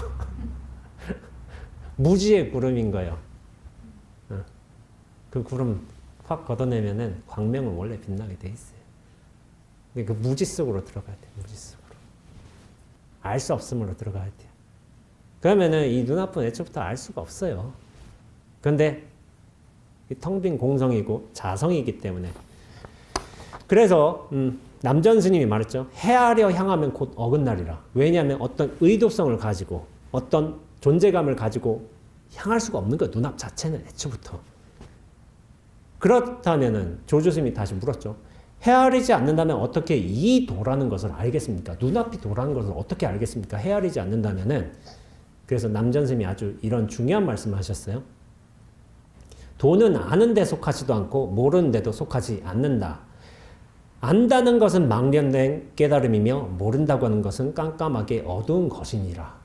무지의 구름인 거예요. 그 구름 확 걷어내면은 광명은 원래 빛나게 돼 있어요. 근데 그 무지 속으로 들어가야 돼요. 무지 속으로. 알 수 없음으로 들어가야 돼요. 그러면은 이 눈앞은 애초부터 알 수가 없어요. 그런데 텅 빈 공성이고 자성이기 때문에. 그래서 남전 스님이 말했죠. 헤아려 향하면 곧 어긋나리라. 왜냐하면 어떤 의도성을 가지고 어떤 존재감을 가지고 향할 수가 없는 거예요. 눈앞 자체는 애초부터. 그렇다면은 조조 스님이 다시 물었죠. 헤아리지 않는다면 어떻게 이 도라는 것을 알겠습니까? 눈앞이 도라는 것을 어떻게 알겠습니까? 헤아리지 않는다면은. 그래서 남전 스님이 아주 이런 중요한 말씀을 하셨어요. 도는 아는 데 속하지도 않고 모르는 데도 속하지 않는다. 안다는 것은 망련된 깨달음이며 모른다고 하는 것은 깜깜하게 어두운 것이니라.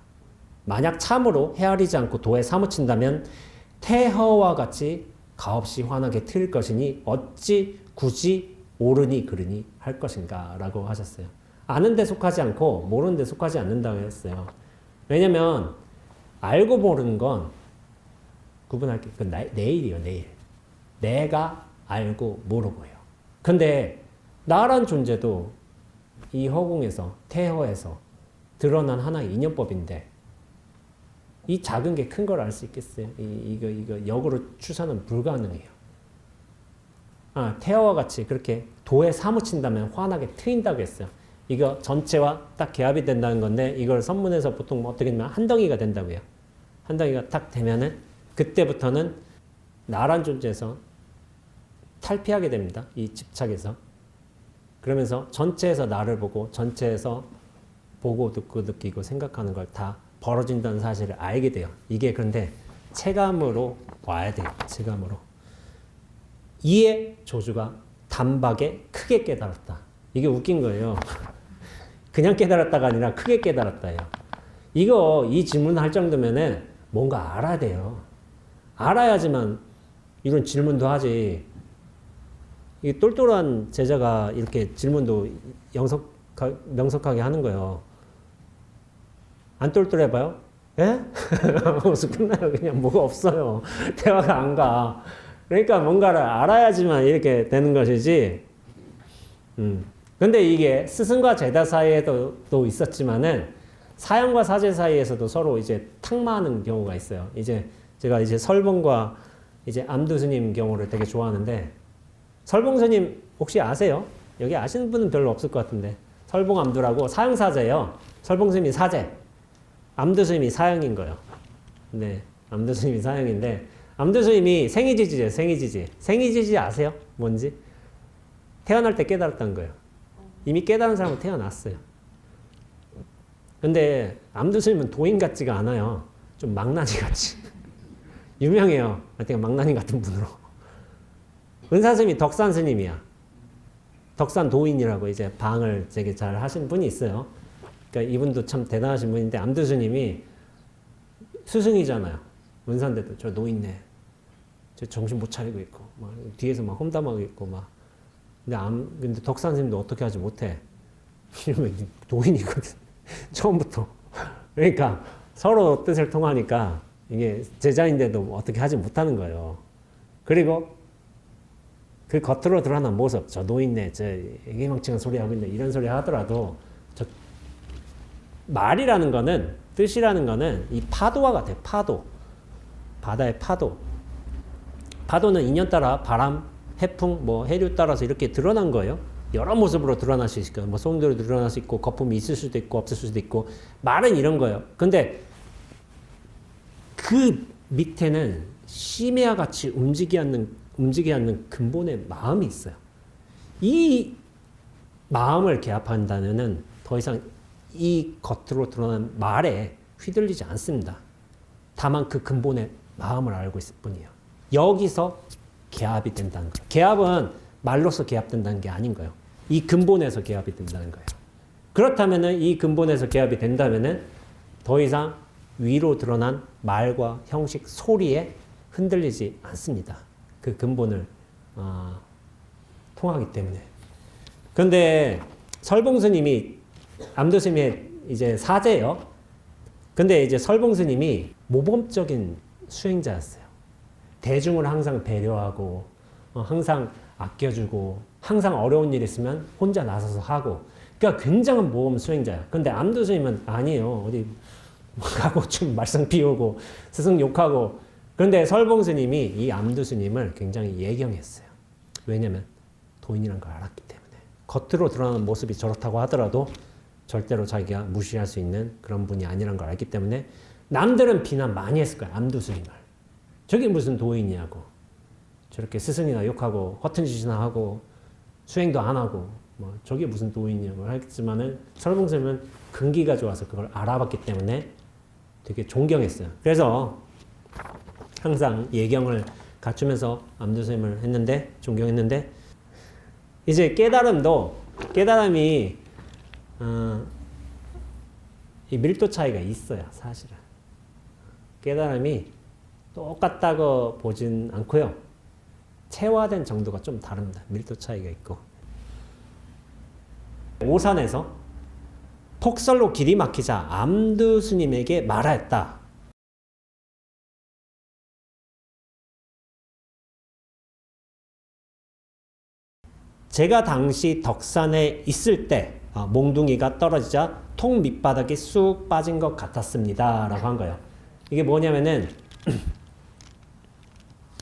만약 참으로 헤아리지 않고 도에 사무친다면 태허와 같이 가없이 환하게 트일 것이니 어찌 굳이 옳으니 그르니 할 것인가 라고 하셨어요. 아는 데 속하지 않고 모르는 데 속하지 않는다고 했어요. 왜냐면 알고 모르는 건 구분할게요. 그 내일이요, 내일. 내가 알고 모르고요. 근데 나란 존재도 이 허공에서, 태허에서 드러난 하나의 인연법인데 이 작은 게 큰 걸 알 수 있겠어요? 이거 역으로 추산은 불가능해요. 태허와 같이 그렇게 도에 사무친다면 환하게 트인다고 했어요. 이거 전체와 딱 개합이 된다는 건데 이걸 선문에서 보통 어떻게 되면 한 덩이가 된다고요. 한 덩이가 딱 되면은 그때부터는 나란 존재에서 탈피하게 됩니다. 이 집착에서. 그러면서 전체에서 나를 보고 전체에서 보고 듣고 느끼고 생각하는 걸 다 벌어진다는 사실을 알게 돼요. 이게 그런데 체감으로 와야 돼요. 체감으로. 이에 조주가 단박에 크게 깨달았다. 이게 웃긴 거예요. 그냥 깨달았다가 아니라 크게 깨달았다예요. 이 질문을 할 정도면은 뭔가 알아야 돼요. 알아야지만 이런 질문도 하지. 이 똘똘한 제자가 이렇게 질문도 명석하게 하는 거예요. 안 똘똘해봐요? 예? 그래서 끝나요. 그냥 뭐가 없어요. 대화가 안 가. 그러니까 뭔가를 알아야지만 이렇게 되는 것이지. 근데 이게 스승과 제자 사이에도 또 있었지만은 사형과 사제 사이에서도 서로 이제 탁마하는 경우가 있어요. 제가 설봉과 암두 스님 경우를 되게 좋아하는데 설봉 스님 혹시 아세요? 여기 아시는 분은 별로 없을 것 같은데 설봉 암두라고 사형 사제예요. 설봉 스님이 사제, 암두 스님이 사형인 거예요. 네, 암두 스님이 사형인데 암두 스님이 생이지지예요. 생이지지 아세요? 뭔지? 태어날 때 깨달았다는 거예요. 이미 깨달은 사람은 태어났어요. 근데 암두 스님은 도인 같지가 않아요. 좀 망나니 같이. 유명해요. 하여튼 망나니 같은 분으로. 은사 스님이 덕산 스님이야. 덕산 도인이라고 이제 방을 되게 잘 하시는 분이 있어요. 그러니까 이분도 참 대단하신 분인데 암두 스님이 스승이잖아요. 은사인데도 저 노인네. 저 정신 못 차리고 있고 막 뒤에서 막 험담하고 있고 막. 근데 덕산 스님도 어떻게 하지 못해. 이러면 도인이거든. 처음부터. 그러니까 서로 뜻을 통하니까 이게 제자인데도 어떻게 하지 못하는 거예요. 그리고 그 겉으로 드러난 모습, 저 노인네, 저 애기망청한 소리 하고 있네, 이런 소리 하더라도 말이라는 거는, 뜻이라는 거는 이 파도와 같아요. 파도. 바다의 파도. 파도는 인연 따라 바람, 해풍, 해류 따라서 이렇게 드러난 거예요. 여러 모습으로 드러날 수 있어요. 소음대로 드러날 수 있고, 거품이 있을 수도 있고, 없을 수도 있고. 말은 이런 거예요. 근데 그 밑에는 심해와 같이 움직이게 하는 근본의 마음이 있어요. 이 마음을 개합한다면은 더 이상 이 겉으로 드러난 말에 휘둘리지 않습니다. 다만 그 근본의 마음을 알고 있을 뿐이에요. 여기서 개합이 된다는 거예요. 개합은 말로서 개합된다는 게 아닌 거예요. 이 근본에서 개합이 된다는 거예요. 그렇다면은 이 근본에서 개합이 된다면은 더 이상 위로 드러난 말과 형식, 소리에 흔들리지 않습니다. 그 근본을 통하기 때문에. 그런데 설봉 스님이 암두 스님의 이제 사제예요. 근데 이제 설봉 스님이 모범적인 수행자였어요. 대중을 항상 배려하고 항상 아껴주고 항상 어려운 일 있으면 혼자 나서서 하고 그러니까 굉장한 모범 수행자야. 근데 암두 스님은 아니에요. 어디 가고 좀 말썽 피우고 스승 욕하고 그런데 설봉 스님이 이 암두 스님을 굉장히 예경했어요. 왜냐면 도인이란 걸 알았기 때문에 겉으로 드러나는 모습이 저렇다고 하더라도 절대로 자기가 무시할 수 있는 그런 분이 아니란 걸 알기 때문에 남들은 비난 많이 했을 거야. 암두 스님을. 저게 무슨 도인이냐고. 저렇게 스승이나 욕하고 허튼 짓이나 하고 수행도 안 하고 뭐 저게 무슨 도인이냐고 했지만은 설봉 스님은 근기가 좋아서 그걸 알아봤기 때문에 되게 존경했어요. 그래서 항상 예경을 갖추면서 암두 스님을 했는데 존경했는데 이제 깨달음이 이 밀도 차이가 있어요. 사실은 깨달음이 똑같다고 보진 않고요. 체화된 정도가 좀 다릅니다. 밀도 차이가 있고 오산에서 폭설로 길이 막히자 암두 스님에게 말하였다. 제가 당시 덕산에 있을 때 몽둥이가 떨어지자 통 밑바닥이 쑥 빠진 것 같았습니다. 라고 한 거예요. 이게 뭐냐면은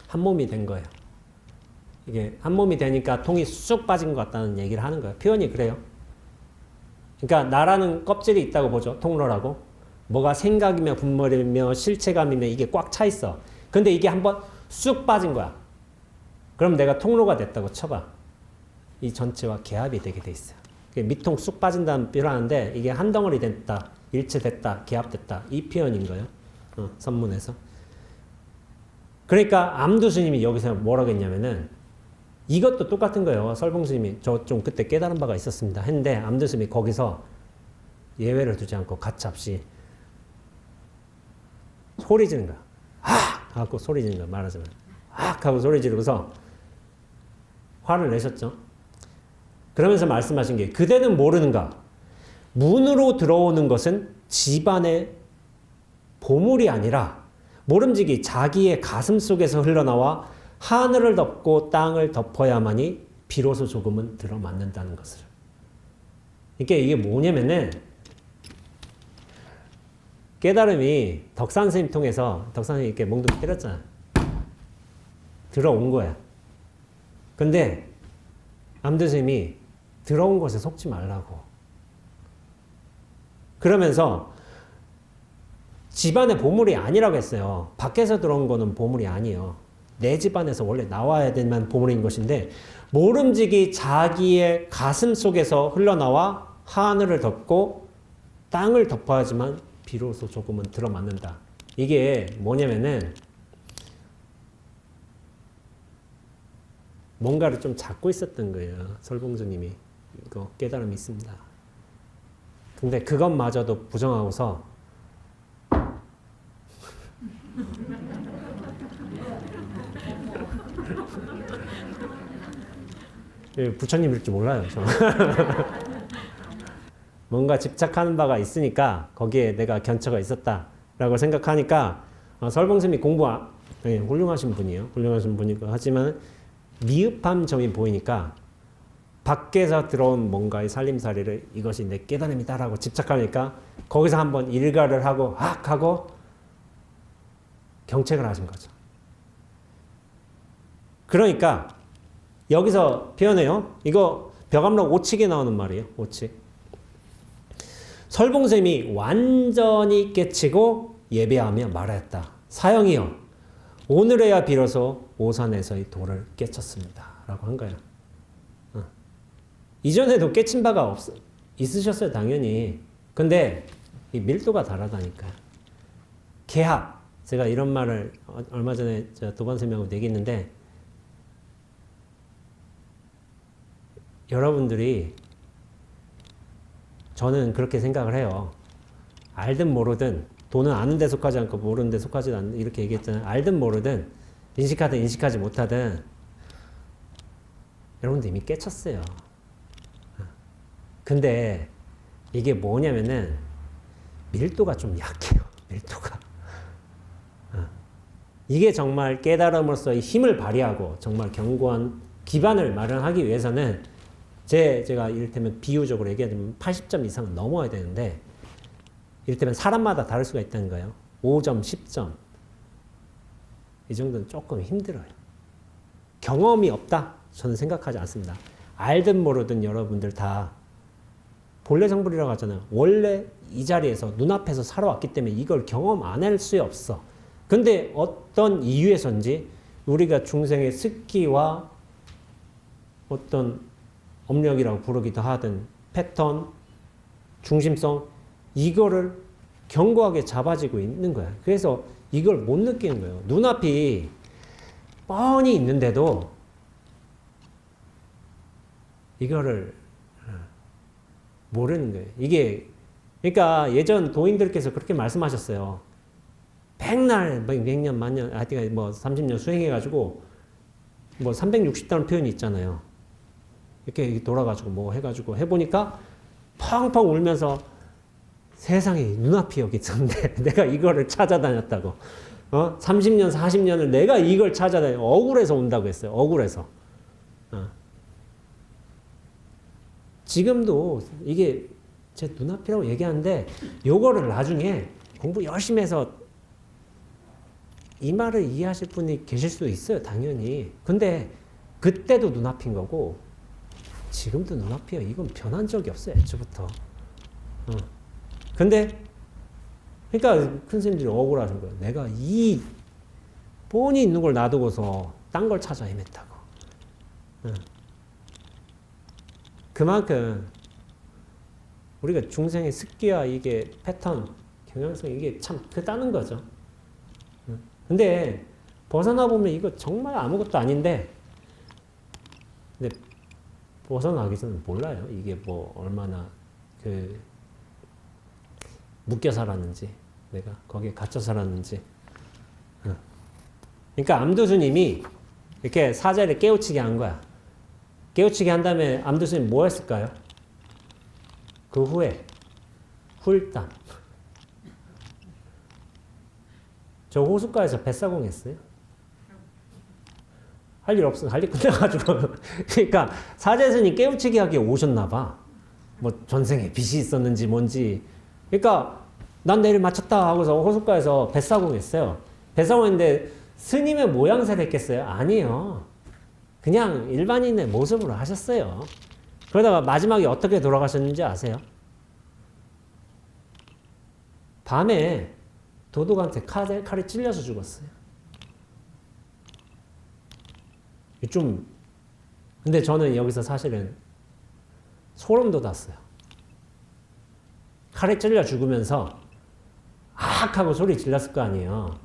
한 몸이 된 거예요. 이게 한 몸이 되니까 통이 쑥 빠진 것 같다는 얘기를 하는 거예요. 표현이 그래요. 그러니까 나라는 껍질이 있다고 보죠. 통로라고. 뭐가 생각이며 분별이며 실체감이며 이게 꽉 차 있어. 근데 이게 한번 쑥 빠진 거야. 그럼 내가 통로가 됐다고 쳐봐. 이 전체와 개합이 되게 돼 있어요. 밑통 쑥 빠진다는 표현하는데 이게 한 덩어리 됐다, 일체됐다, 개합됐다 이 표현인 거예요. 선문에서. 그러니까 암두 스님이 여기서 뭐라고 했냐면은 이것도 똑같은 거예요. 설봉 스님이 저 좀 그때 깨달은 바가 있었습니다 했는데 암두 스님이 거기서 예외를 두지 않고 가차없이 소리 지르는 거야. 악! 하고 소리 지르는 거야. 말하자면 악! 하고 소리 지르고서 화를 내셨죠. 그러면서 말씀하신 게 그대는 모르는가? 문으로 들어오는 것은 집안의 보물이 아니라 모름지기 자기의 가슴 속에서 흘러나와 하늘을 덮고 땅을 덮어야만이 비로소 조금은 들어맞는다는 것을. 그러니까 이게 뭐냐면은 깨달음이 덕산 스님 통해서 덕산 스님이 이렇게 몽둥이 때렸잖아. 들어온 거야. 근데 암두 스님이 들어온 것에 속지 말라고. 그러면서 집안의 보물이 아니라고 했어요. 밖에서 들어온 거는 보물이 아니에요. 내 집안에서 원래 나와야 되는 보물인 것인데 모름지기 자기의 가슴 속에서 흘러나와 하늘을 덮고 땅을 덮어야지만 비로소 조금은 들어맞는다. 이게 뭐냐면은 뭔가를 좀 잡고 있었던 거예요. 설봉주님이. 이거 깨달음이 있습니다. 근데 그것마저도 부정하고서 부처님일 줄 몰라요. 저. 뭔가 집착하는 바가 있으니까 거기에 내가 견처가 있었다라고 생각하니까 설봉스님이 훌륭하신 분이에요. 훌륭하신 분이고 하지만 미흡한 점이 보이니까 밖에서 들어온 뭔가의 살림살이를 이것이 내 깨달음이다라고 집착하니까 거기서 한번 일가를 하고 하고 경책을 하신 거죠. 그러니까 여기서 표현해요. 이거 벽암록 5칙에 나오는 말이에요. 5칙. 설봉쌤이 완전히 깨치고 예배하며 말하였다. 사형이여 오늘에야 비로소 오산에서의 도를 깨쳤습니다. 라고 한 거예요. 이전에도 깨친 바가 있으셨어요. 당연히. 근데 이 밀도가 다르다니까요. 개합. 제가 이런 말을 얼마 전에 도반쌤하고 얘기했는데 여러분들이 저는 그렇게 생각을 해요. 알든 모르든 돈은 아는 데 속하지 않고 모르는 데 속하지 않는 이렇게 얘기했잖아요. 알든 모르든 인식하든 인식하지 못하든 여러분들 이미 깨쳤어요. 근데 이게 뭐냐면은 밀도가 좀 약해요. 밀도가. 이게 정말 깨달음으로서의 힘을 발휘하고 정말 견고한 기반을 마련하기 위해서는 제가 이를테면 비유적으로 얘기하자면 80점 이상은 넘어야 되는데 이를테면 사람마다 다를 수가 있다는 거예요. 5점, 10점. 이 정도는 조금 힘들어요. 경험이 없다? 저는 생각하지 않습니다. 알든 모르든 여러분들 다 본래 성불이라고 하잖아요. 원래 이 자리에서 눈앞에서 살아왔기 때문에 이걸 경험 안 할 수 없어. 근데 어떤 이유에서인지 우리가 중생의 습기와 어떤 업력이라고 부르기도 하든 패턴, 중심성 이거를 견고하게 잡아지고 있는 거야. 그래서 이걸 못 느끼는 거예요. 눈앞이 뻔히 있는데도 이거를 모르는 거예요. 이게 그러니까 예전 도인들께서 그렇게 말씀하셨어요. 백날, 100년, 만년, 하여튼 뭐 30년 수행해가지고 뭐 360다는 표현이 있잖아요. 이렇게 돌아가지고 뭐 해가지고 해보니까 펑펑 울면서 세상에 눈앞이 여기 있었는데 내가 이거를 찾아다녔다고. 30년, 40년을 내가 이걸 찾아다니 억울해서 온다고 했어요. 억울해서. 지금도 이게 제 눈앞이라고 얘기하는데 요거를 나중에 공부 열심히 해서 이 말을 이해하실 분이 계실 수도 있어요. 당연히. 근데 그때도 눈앞인 거고 지금도 눈앞이에요. 이건 변한 적이 없어요. 애초부터. 근데 그러니까 큰 스님들이 억울하신 거예요. 내가 이 뻔히 있는 걸 놔두고서 딴 걸 찾아 헤맸다고. 그만큼 우리가 중생의 습기와 이게 패턴, 경향성 이게 참 크다는 거죠. 근데 벗어나 보면 이거 정말 아무것도 아닌데 근데 벗어나기 전에 몰라요. 이게 뭐 얼마나 그 묶여 살았는지 내가 거기에 갇혀 살았는지. 그러니까 암두스님이 이렇게 사자를 깨우치게 한 거야. 깨우치게 한 다음에 암두스님 뭐 했을까요? 그 후에 후일담. 저 호숫가에서 뱃사공 했어요. 할 일 없어. 할 일 끝나가지고. 그러니까 사제스님 깨우치게 하기에 오셨나 봐. 뭐 전생에 빚이 있었는지 뭔지. 그러니까 난 내일 마쳤다 하고서 호숫가에서 뱃사공 했어요. 뱃사공 했는데 스님의 모양새를 했겠어요? 아니에요. 그냥 일반인의 모습으로 하셨어요. 그러다가 마지막에 어떻게 돌아가셨는지 아세요? 밤에 도둑한테 칼이 찔려서 죽었어요. 좀 근데 저는 여기서 사실은 소름 돋았어요. 칼에 찔려 죽으면서 악 하고 소리 질렀을 거 아니에요.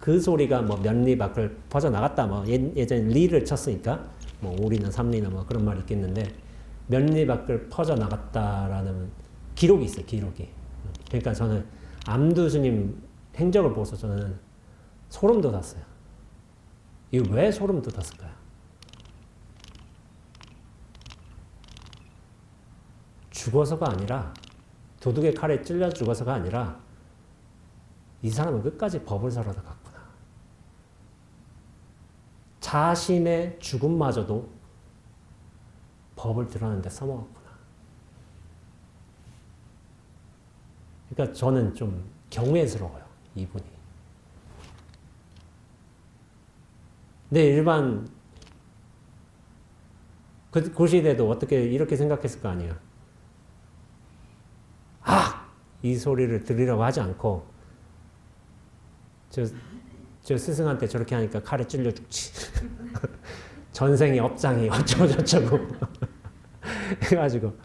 그 소리가 뭐 몇 리 밖을 퍼져나갔다 뭐 예전에 리를 쳤으니까 뭐 5리나 3리나 뭐 그런 말이 있겠는데 몇 리 밖을 퍼져나갔다라는 기록이 있어요. 기록이. 그러니까 저는 암두스님 행적을 보고서 저는 소름 돋았어요. 이거 왜 소름 돋았을까요? 죽어서가 아니라 도둑의 칼에 찔려 죽어서가 아니라 이 사람은 끝까지 법을 살아다 갔구나. 자신의 죽음마저도 법을 드러내는 데 써먹었구나. 그러니까 저는 좀 경외스러워요. 이분이. 근데 일반 그 시대도 어떻게 이렇게 생각했을 거 아니에요. 이 소리를 들으려고 하지 않고 저 스승한테 저렇게 하니까 칼에 찔려 죽지. 전생의 업장이 어쩌고저쩌고 해가지고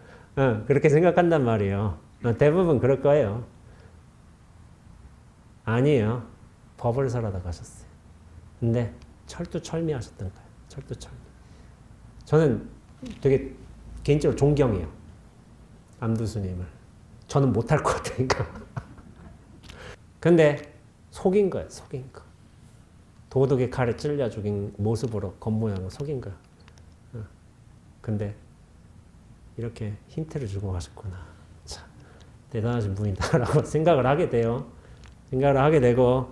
그렇게 생각한단 말이에요. 대부분 그럴 거예요. 아니에요. 법을 살아다 가셨어요. 근데 철두철미하셨던 거예요. 철두철미. 저는 되게 개인적으로 존경해요. 암두스님을. 저는 못할 것 같으니까. 근데 속인 거예요. 속인 거. 도둑의 칼에 찔려 죽인 모습으로 겉모양을 속인 거야. 근데 이렇게 힌트를 주고 가셨구나. 참 대단하신 분이다라고 생각을 하게 돼요. 생각을 하게 되고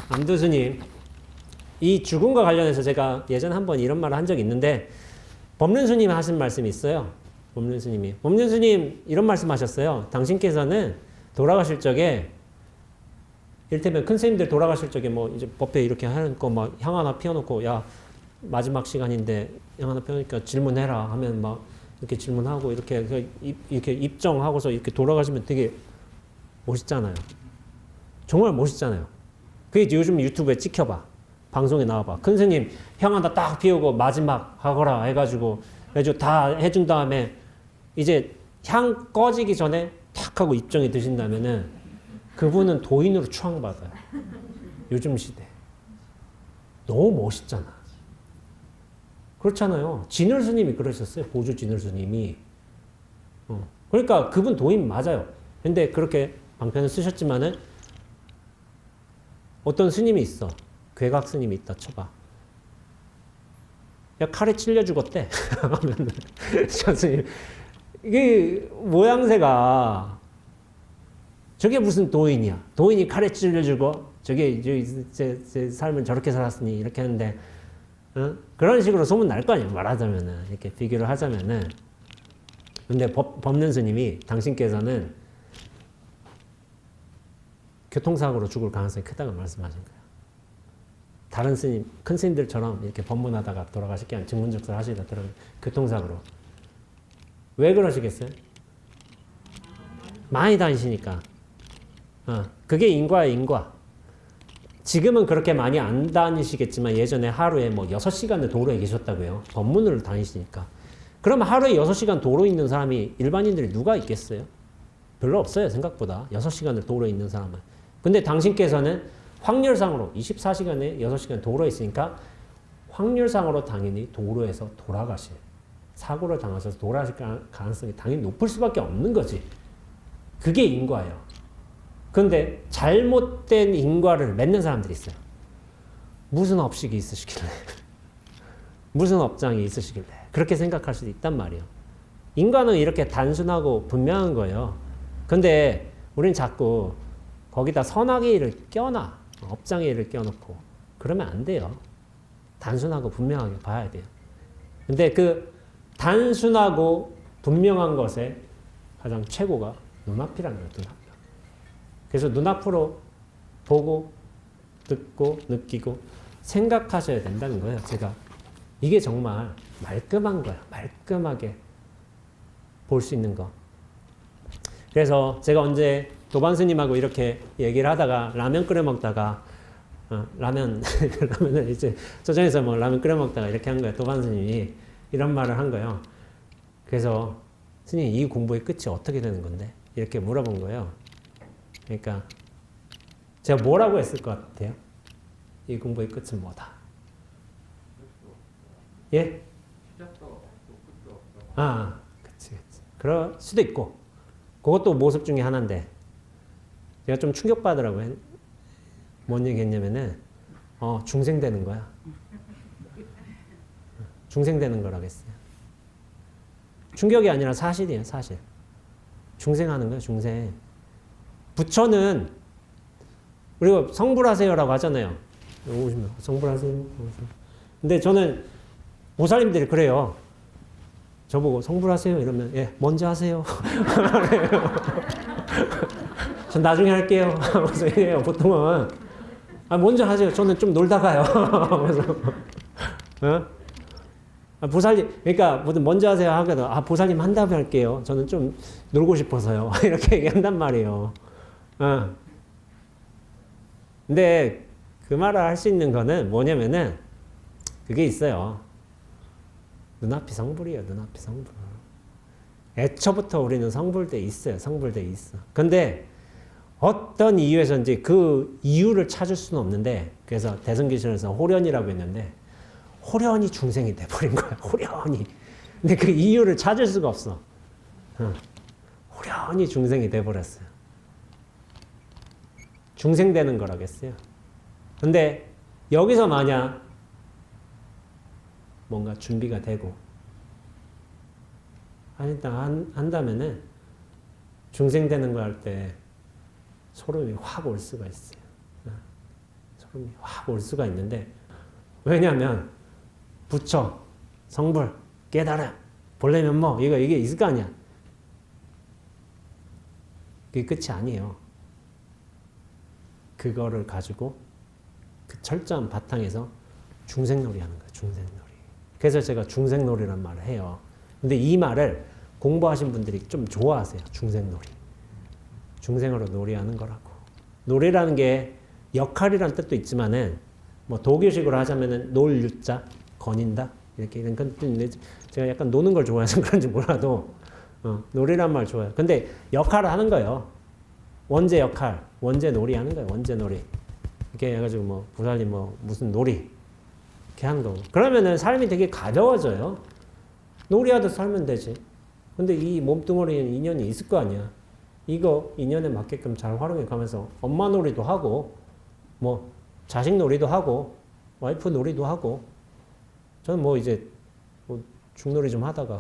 암두스님, 이 죽음과 관련해서 제가 예전에 한번 이런 말을 한 적이 있는데 법륜스님이 하신 말씀이 있어요. 법륜스님 이런 말씀하셨어요. 당신께서는 돌아가실 적에 이를테면 큰 스님들 돌아가실 적에 뭐 이제 법회 이렇게 해놓고 막 향 하나 피워놓고 야 마지막 시간인데 향 하나 피워놓으니까 질문해라 하면 막 이렇게 질문하고 이렇게 입정하고서 이렇게 돌아가시면 되게 멋있잖아요. 정말 멋있잖아요. 그게 요즘 유튜브에 찍혀봐. 방송에 나와봐. 큰 스님 향 하나 딱 피우고 마지막 하거라 해가지고 다 해준 다음에 이제 향 꺼지기 전에 탁 하고 입정이 드신다면은 그분은 도인으로 추앙받아요. 요즘 시대. 너무 멋있잖아. 그렇잖아요. 진을 스님이 그러셨어요. 보주 진을 스님이. 그러니까 그분 도인 맞아요. 근데 그렇게 방편을 쓰셨지만은 어떤 스님이 있어. 괴각 스님이 있다 쳐봐. 야, 칼에 찔려 죽었대. 하면은, 저 스님. 이게 모양새가 저게 무슨 도인이야. 도인이 칼에 찔려 죽어. 저게 제 삶은 저렇게 살았으니 이렇게 하는데 그런 식으로 소문 날 거 아니야. 말하자면은 이렇게 비교를 하자면은. 근데 법륜 스님이 당신께서는 교통사고로 죽을 가능성이 크다고 말씀하신 거예요. 다른 스님, 큰 스님들처럼 이렇게 법문하다가 돌아가실 게 아니라 증문즉설 하시다 들어가면 교통사고로. 왜 그러시겠어요? 많이 다니시니까. 그게 인과예요, 인과. 지금은 그렇게 많이 안 다니시겠지만 예전에 하루에 뭐 6시간을 도로에 계셨다고요. 법문을 다니시니까. 그러면 하루에 6시간 도로에 있는 사람이 일반인들이 누가 있겠어요? 별로 없어요, 생각보다. 6시간을 도로에 있는 사람은. 근데 당신께서는 확률상으로 24시간에 6시간 도로에 있으니까 확률상으로 당연히 도로에서 돌아가실, 사고를 당하셔서 돌아가실 가능성이 당연히 높을 수밖에 없는 거지. 그게 인과예요. 그런데 잘못된 인과를 맺는 사람들이 있어요. 무슨 업식이 있으시길래 무슨 업장이 있으시길래 그렇게 생각할 수도 있단 말이에요. 인과는 이렇게 단순하고 분명한 거예요. 근데 우리는 자꾸 거기다 선악의 일을 껴놔. 업장의 일을 껴놓고 그러면 안 돼요. 단순하고 분명하게 봐야 돼요. 근데 그 단순하고 분명한 것의 가장 최고가 눈앞이라는 거예요. 눈앞. 그래서 눈앞으로 보고 듣고 느끼고 생각하셔야 된다는 거예요. 제가 이게 정말 말끔한 거야. 말끔하게 볼 수 있는 거. 그래서 제가 언제 도반스님하고 이렇게 얘기를 하다가 라면 끓여 먹다가 라면을 이제 저장해서 뭐 라면 끓여 먹다가 이렇게 한 거예요. 도반스님이 이런 말을 한 거예요. 그래서 스님 이 공부의 끝이 어떻게 되는 건데? 이렇게 물어본 거예요. 그러니까 제가 뭐라고 했을 것 같아요? 이 공부의 끝은 뭐다? 예? 그치. 그럴 수도 있고 그것도 모습 중에 하나인데 제가 좀 충격받으라고요. 뭔 얘기 했냐면은 중생되는 거야. 중생되는 거라겠어요. 충격이 아니라 사실이에요. 사실. 중생하는 거예요. 중생. 부처는 우리가 성불하세요라고 하잖아요. 오시면 성불하세요. 근데 저는 보살님들이 그래요. 저보고 성불하세요 이러면 예 먼저 하세요. 전 나중에 할게요. 그래서 이래요. 보통은 먼저 하세요. 저는 좀 놀다 가요. 그래서 보살님 그러니까 뭐든 먼저 하세요 하거든. 보살님 한 다음에 할게요. 저는 좀 놀고 싶어서요. 이렇게 얘기한단 말이에요. 근데 그 말을 할 수 있는 거는 뭐냐면은 그게 있어요. 눈앞이 성불이에요. 눈앞이 성불. 애초부터 우리는 성불돼 있어요. 성불돼 있어. 근데 어떤 이유에서인지 그 이유를 찾을 수는 없는데 그래서 대승기신에서 호련이라고 했는데 호련이 중생이 돼버린 거야. 호련이. 근데 그 이유를 찾을 수가 없어. 호련이 중생이 돼버렸어요. 중생되는 거라겠어요. 근데 여기서 만약 뭔가 준비가 되고 한다면은 중생되는 거 할 때 소름이 확 올 수가 있어요. 기쁨이 확 올 수가 있는데, 왜냐하면 부처, 성불, 깨달음, 본래 면목 이게 있을 거 아니야. 그게 끝이 아니에요. 그거를 가지고 그 철저한 바탕에서 중생놀이 하는 거예요. 중생놀이. 그래서 제가 중생놀이란 말을 해요. 근데 이 말을 공부하신 분들이 좀 좋아하세요. 중생놀이. 중생으로 놀이하는 거라고. 놀이라는 게 역할이란 뜻도 있지만은 뭐 독일식으로 하자면은 놀유자, 거닌다 이렇게 이런 건 제가 약간 노는 걸 좋아해서 그런지 몰라도 놀이란 말 좋아해요. 근데 역할을 하는 거예요. 원제 역할, 원제 놀이 하는 거예요. 원제 놀이. 이렇게 해가지고 뭐 부살님 뭐 무슨 놀이 이렇게 하는 거고. 그러면은 삶이 되게 가벼워져요. 놀이하듯 살면 되지. 근데 이 몸뚱어리는 인연이 있을 거 아니야. 이거 인연에 맞게끔 잘 활용해 가면서 엄마 놀이도 하고 뭐 자식 놀이도 하고 와이프 놀이도 하고 저는 뭐 이제 뭐 중놀이 좀 하다가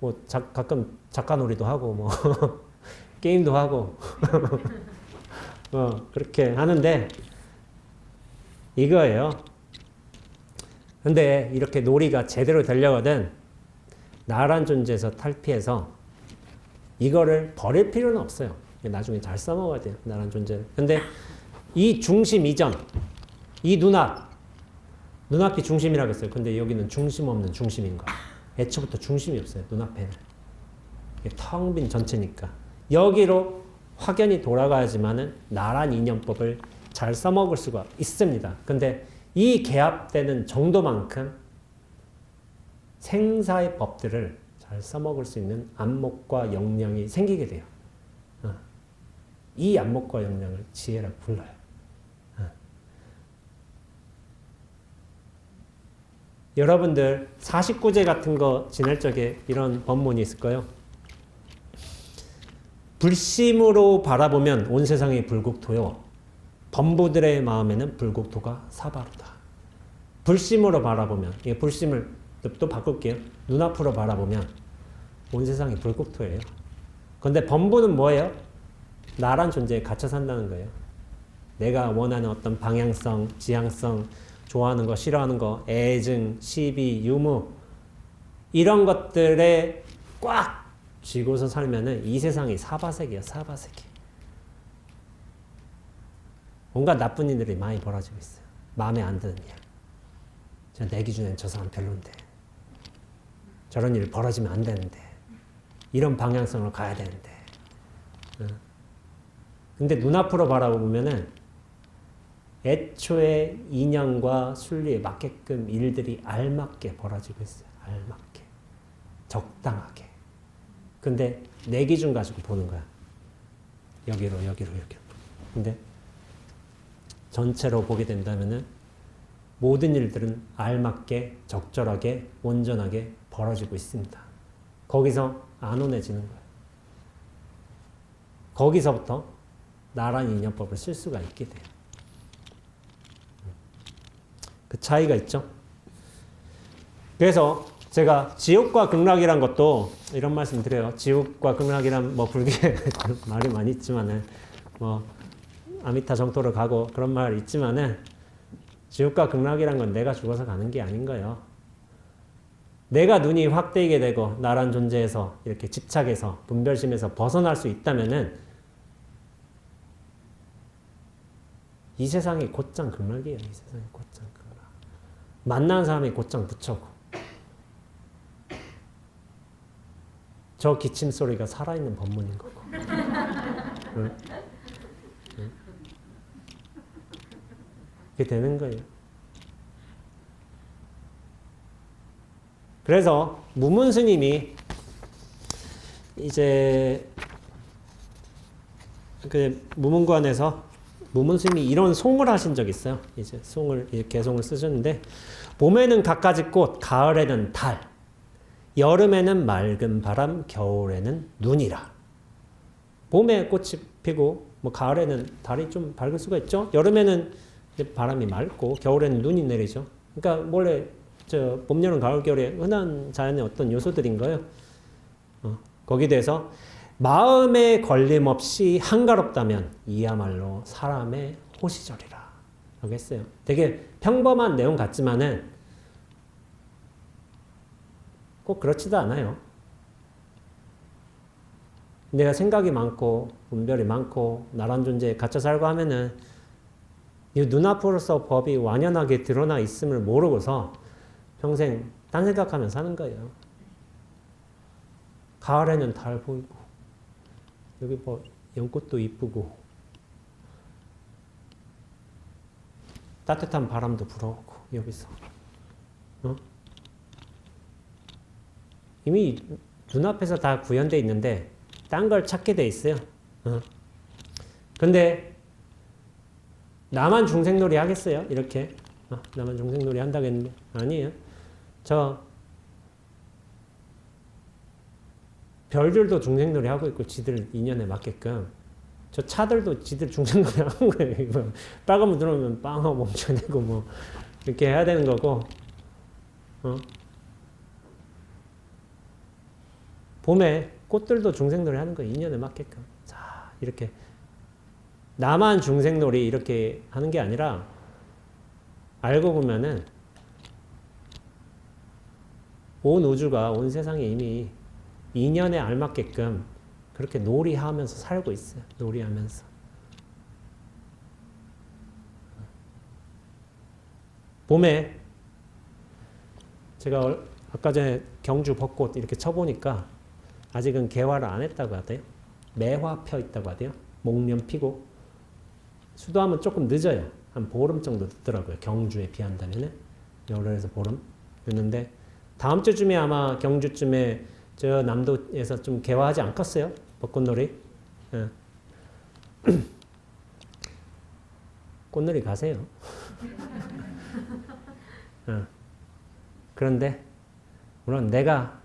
뭐 가끔 작가 놀이도 하고 뭐 게임도 하고 그렇게 하는데 이거예요. 근데 이렇게 놀이가 제대로 되려거든 나란 존재에서 탈피해서 이거를 버릴 필요는 없어요. 나중에 잘 써먹어야 돼요. 나란 존재를. 근데 이 중심 이전, 이 눈앞이 중심이라고 했어요. 근데 여기는 중심 없는 중심인 거야. 애초부터 중심이 없어요. 눈앞에는. 텅 빈 전체니까. 여기로 확연히 돌아가야지만은 나란 인연법을 잘 써먹을 수가 있습니다. 근데 이 개합되는 정도만큼 생사의 법들을 잘 써먹을 수 있는 안목과 역량이 생기게 돼요. 이 안목과 역량을 지혜라고 불러요. 여러분들 49제 같은 거 지낼 적에 이런 법문이 있을 거예요. 불심으로 바라보면 온 세상이 불국토요. 범부들의 마음에는 불국토가 사바로다. 불심으로 바라보면, 이 불심을 또 바꿀게요. 눈앞으로 바라보면 온 세상이 불국토예요. 그런데 범부는 뭐예요? 나란 존재에 갇혀 산다는 거예요. 내가 원하는 어떤 방향성, 지향성, 좋아하는 거, 싫어하는 거, 애증, 시비, 유무 이런 것들에 꽉 쥐고서 살면은 이 세상이 사바세계예요. 사바세계. 온갖 나쁜 일들이 많이 벌어지고 있어요. 마음에 안 드는 일. 내 기준엔 저 사람 별론데. 저런 일 벌어지면 안 되는데. 이런 방향성으로 가야 되는데. 근데 눈앞으로 바라보면은 애초에 인연과 순리에 맞게끔 일들이 알맞게 벌어지고 있어요. 알맞게. 적당하게. 근데 내 기준 가지고 보는 거야. 여기로. 근데 전체로 보게 된다면은 모든 일들은 알맞게, 적절하게, 온전하게 벌어지고 있습니다. 거기서 안온해지는 거예요. 거기서부터 나란 인연법을 쓸 수가 있게 돼요. 그 차이가 있죠. 그래서 제가 지옥과 극락이란 것도 이런 말씀 드려요. 지옥과 극락이란 뭐 불교에 말이 많이 있지만은 뭐 아미타 정토를 가고 그런 말 있지만은 지옥과 극락이란 건 내가 죽어서 가는 게 아닌 거예요. 내가 눈이 확 뜨이게 되고 나란 존재에서 이렇게 집착해서 분별심에서 벗어날 수 있다면은 이 세상이 곧장 극락이에요. 이 세상이 곧장 극락. 만난 사람이 곧장 부처고 저 기침 소리가 살아있는 법문인 거고. 응? 응? 그게 되는 거예요. 그래서 무문 스님이 이제 그 무문관에서 무문 스님이 이런 송을 하신 적이 있어요. 이제 송을 개송을 쓰셨는데 봄에는 갖가지 꽃, 가을에는 달, 여름에는 맑은 바람, 겨울에는 눈이라. 봄에 꽃이 피고 뭐 가을에는 달이 좀 밝을 수가 있죠. 여름에는 이제 바람이 맑고 겨울에는 눈이 내리죠. 그러니까 원래 봄, 여름, 가을, 겨울에 흔한 자연의 어떤 요소들인 거예요. 거기에 대해서 마음에 걸림없이 한가롭다면 이야말로 사람의 호시절이라 라고 했어요. 되게 평범한 내용 같지만은 꼭 그렇지도 않아요. 내가 생각이 많고 분별이 많고 나란 존재에 갇혀 살고 하면은 이 눈앞으로서 법이 완연하게 드러나 있음을 모르고서 평생 딴 생각하면 사는 거예요. 가을에는 달 보이고 여기 뭐 연꽃도 이쁘고 따뜻한 바람도 불어오고 여기서 이미 눈앞에서 다 구현되어 있는데 딴 걸 찾게 돼 있어요. 근데 나만 중생놀이 하겠어요? 이렇게 나만 중생놀이 한다겠는데 아니에요. 저 별들도 중생놀이 하고 있고 지들 인연에 맞게끔 저 차들도 지들 중생놀이 하는 거예요. 빨간불 들어오면 빵 하고 멈춰내고 뭐 이렇게 해야 되는 거고 봄에 꽃들도 중생놀이 하는 거예요. 인연에 맞게끔. 자, 이렇게 나만 중생놀이 이렇게 하는 게 아니라 알고 보면은 온 우주가 온 세상이 이미 인연에 알맞게끔 그렇게 놀이하면서 살고 있어요. 놀이하면서. 봄에 제가 아까 전에 경주 벚꽃 이렇게 쳐보니까 아직은 개화를 안 했다고 하대요. 매화 펴 있다고 하대요. 목련 피고. 수도하면 조금 늦어요. 한 보름 정도 늦더라고요. 경주에 비한다면은. 열흘에서 보름 늦는데 다음 주쯤에 아마 경주쯤에 저 남도에서 좀 개화하지 않겠어요? 벚꽃놀이. 예. 꽃놀이 가세요. 그런데 물론 내가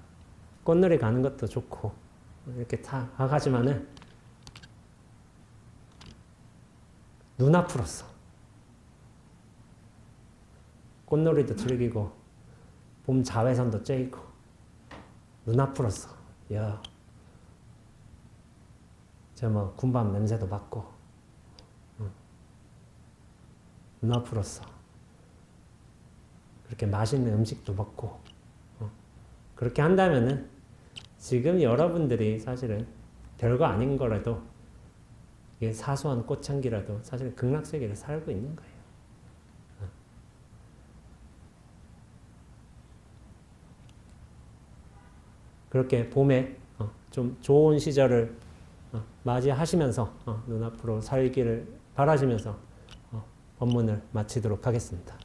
꽃놀이 가는 것도 좋고 이렇게 다 가지만은 눈앞으로서 꽃놀이도 즐기고 봄 자외선도 쬐고 눈앞으로서 저 뭐 군밤 냄새도 맡고 눈앞으로서 그렇게 맛있는 음식도 먹고 그렇게 한다면은 지금 여러분들이 사실은 별거 아닌 거라도 이게 사소한 꽃향기라도 사실 극락세계를 살고 있는 거예요. 그렇게 봄에 좀 좋은 시절을 맞이하시면서 눈앞으로 살기를 바라시면서 법문을 마치도록 하겠습니다.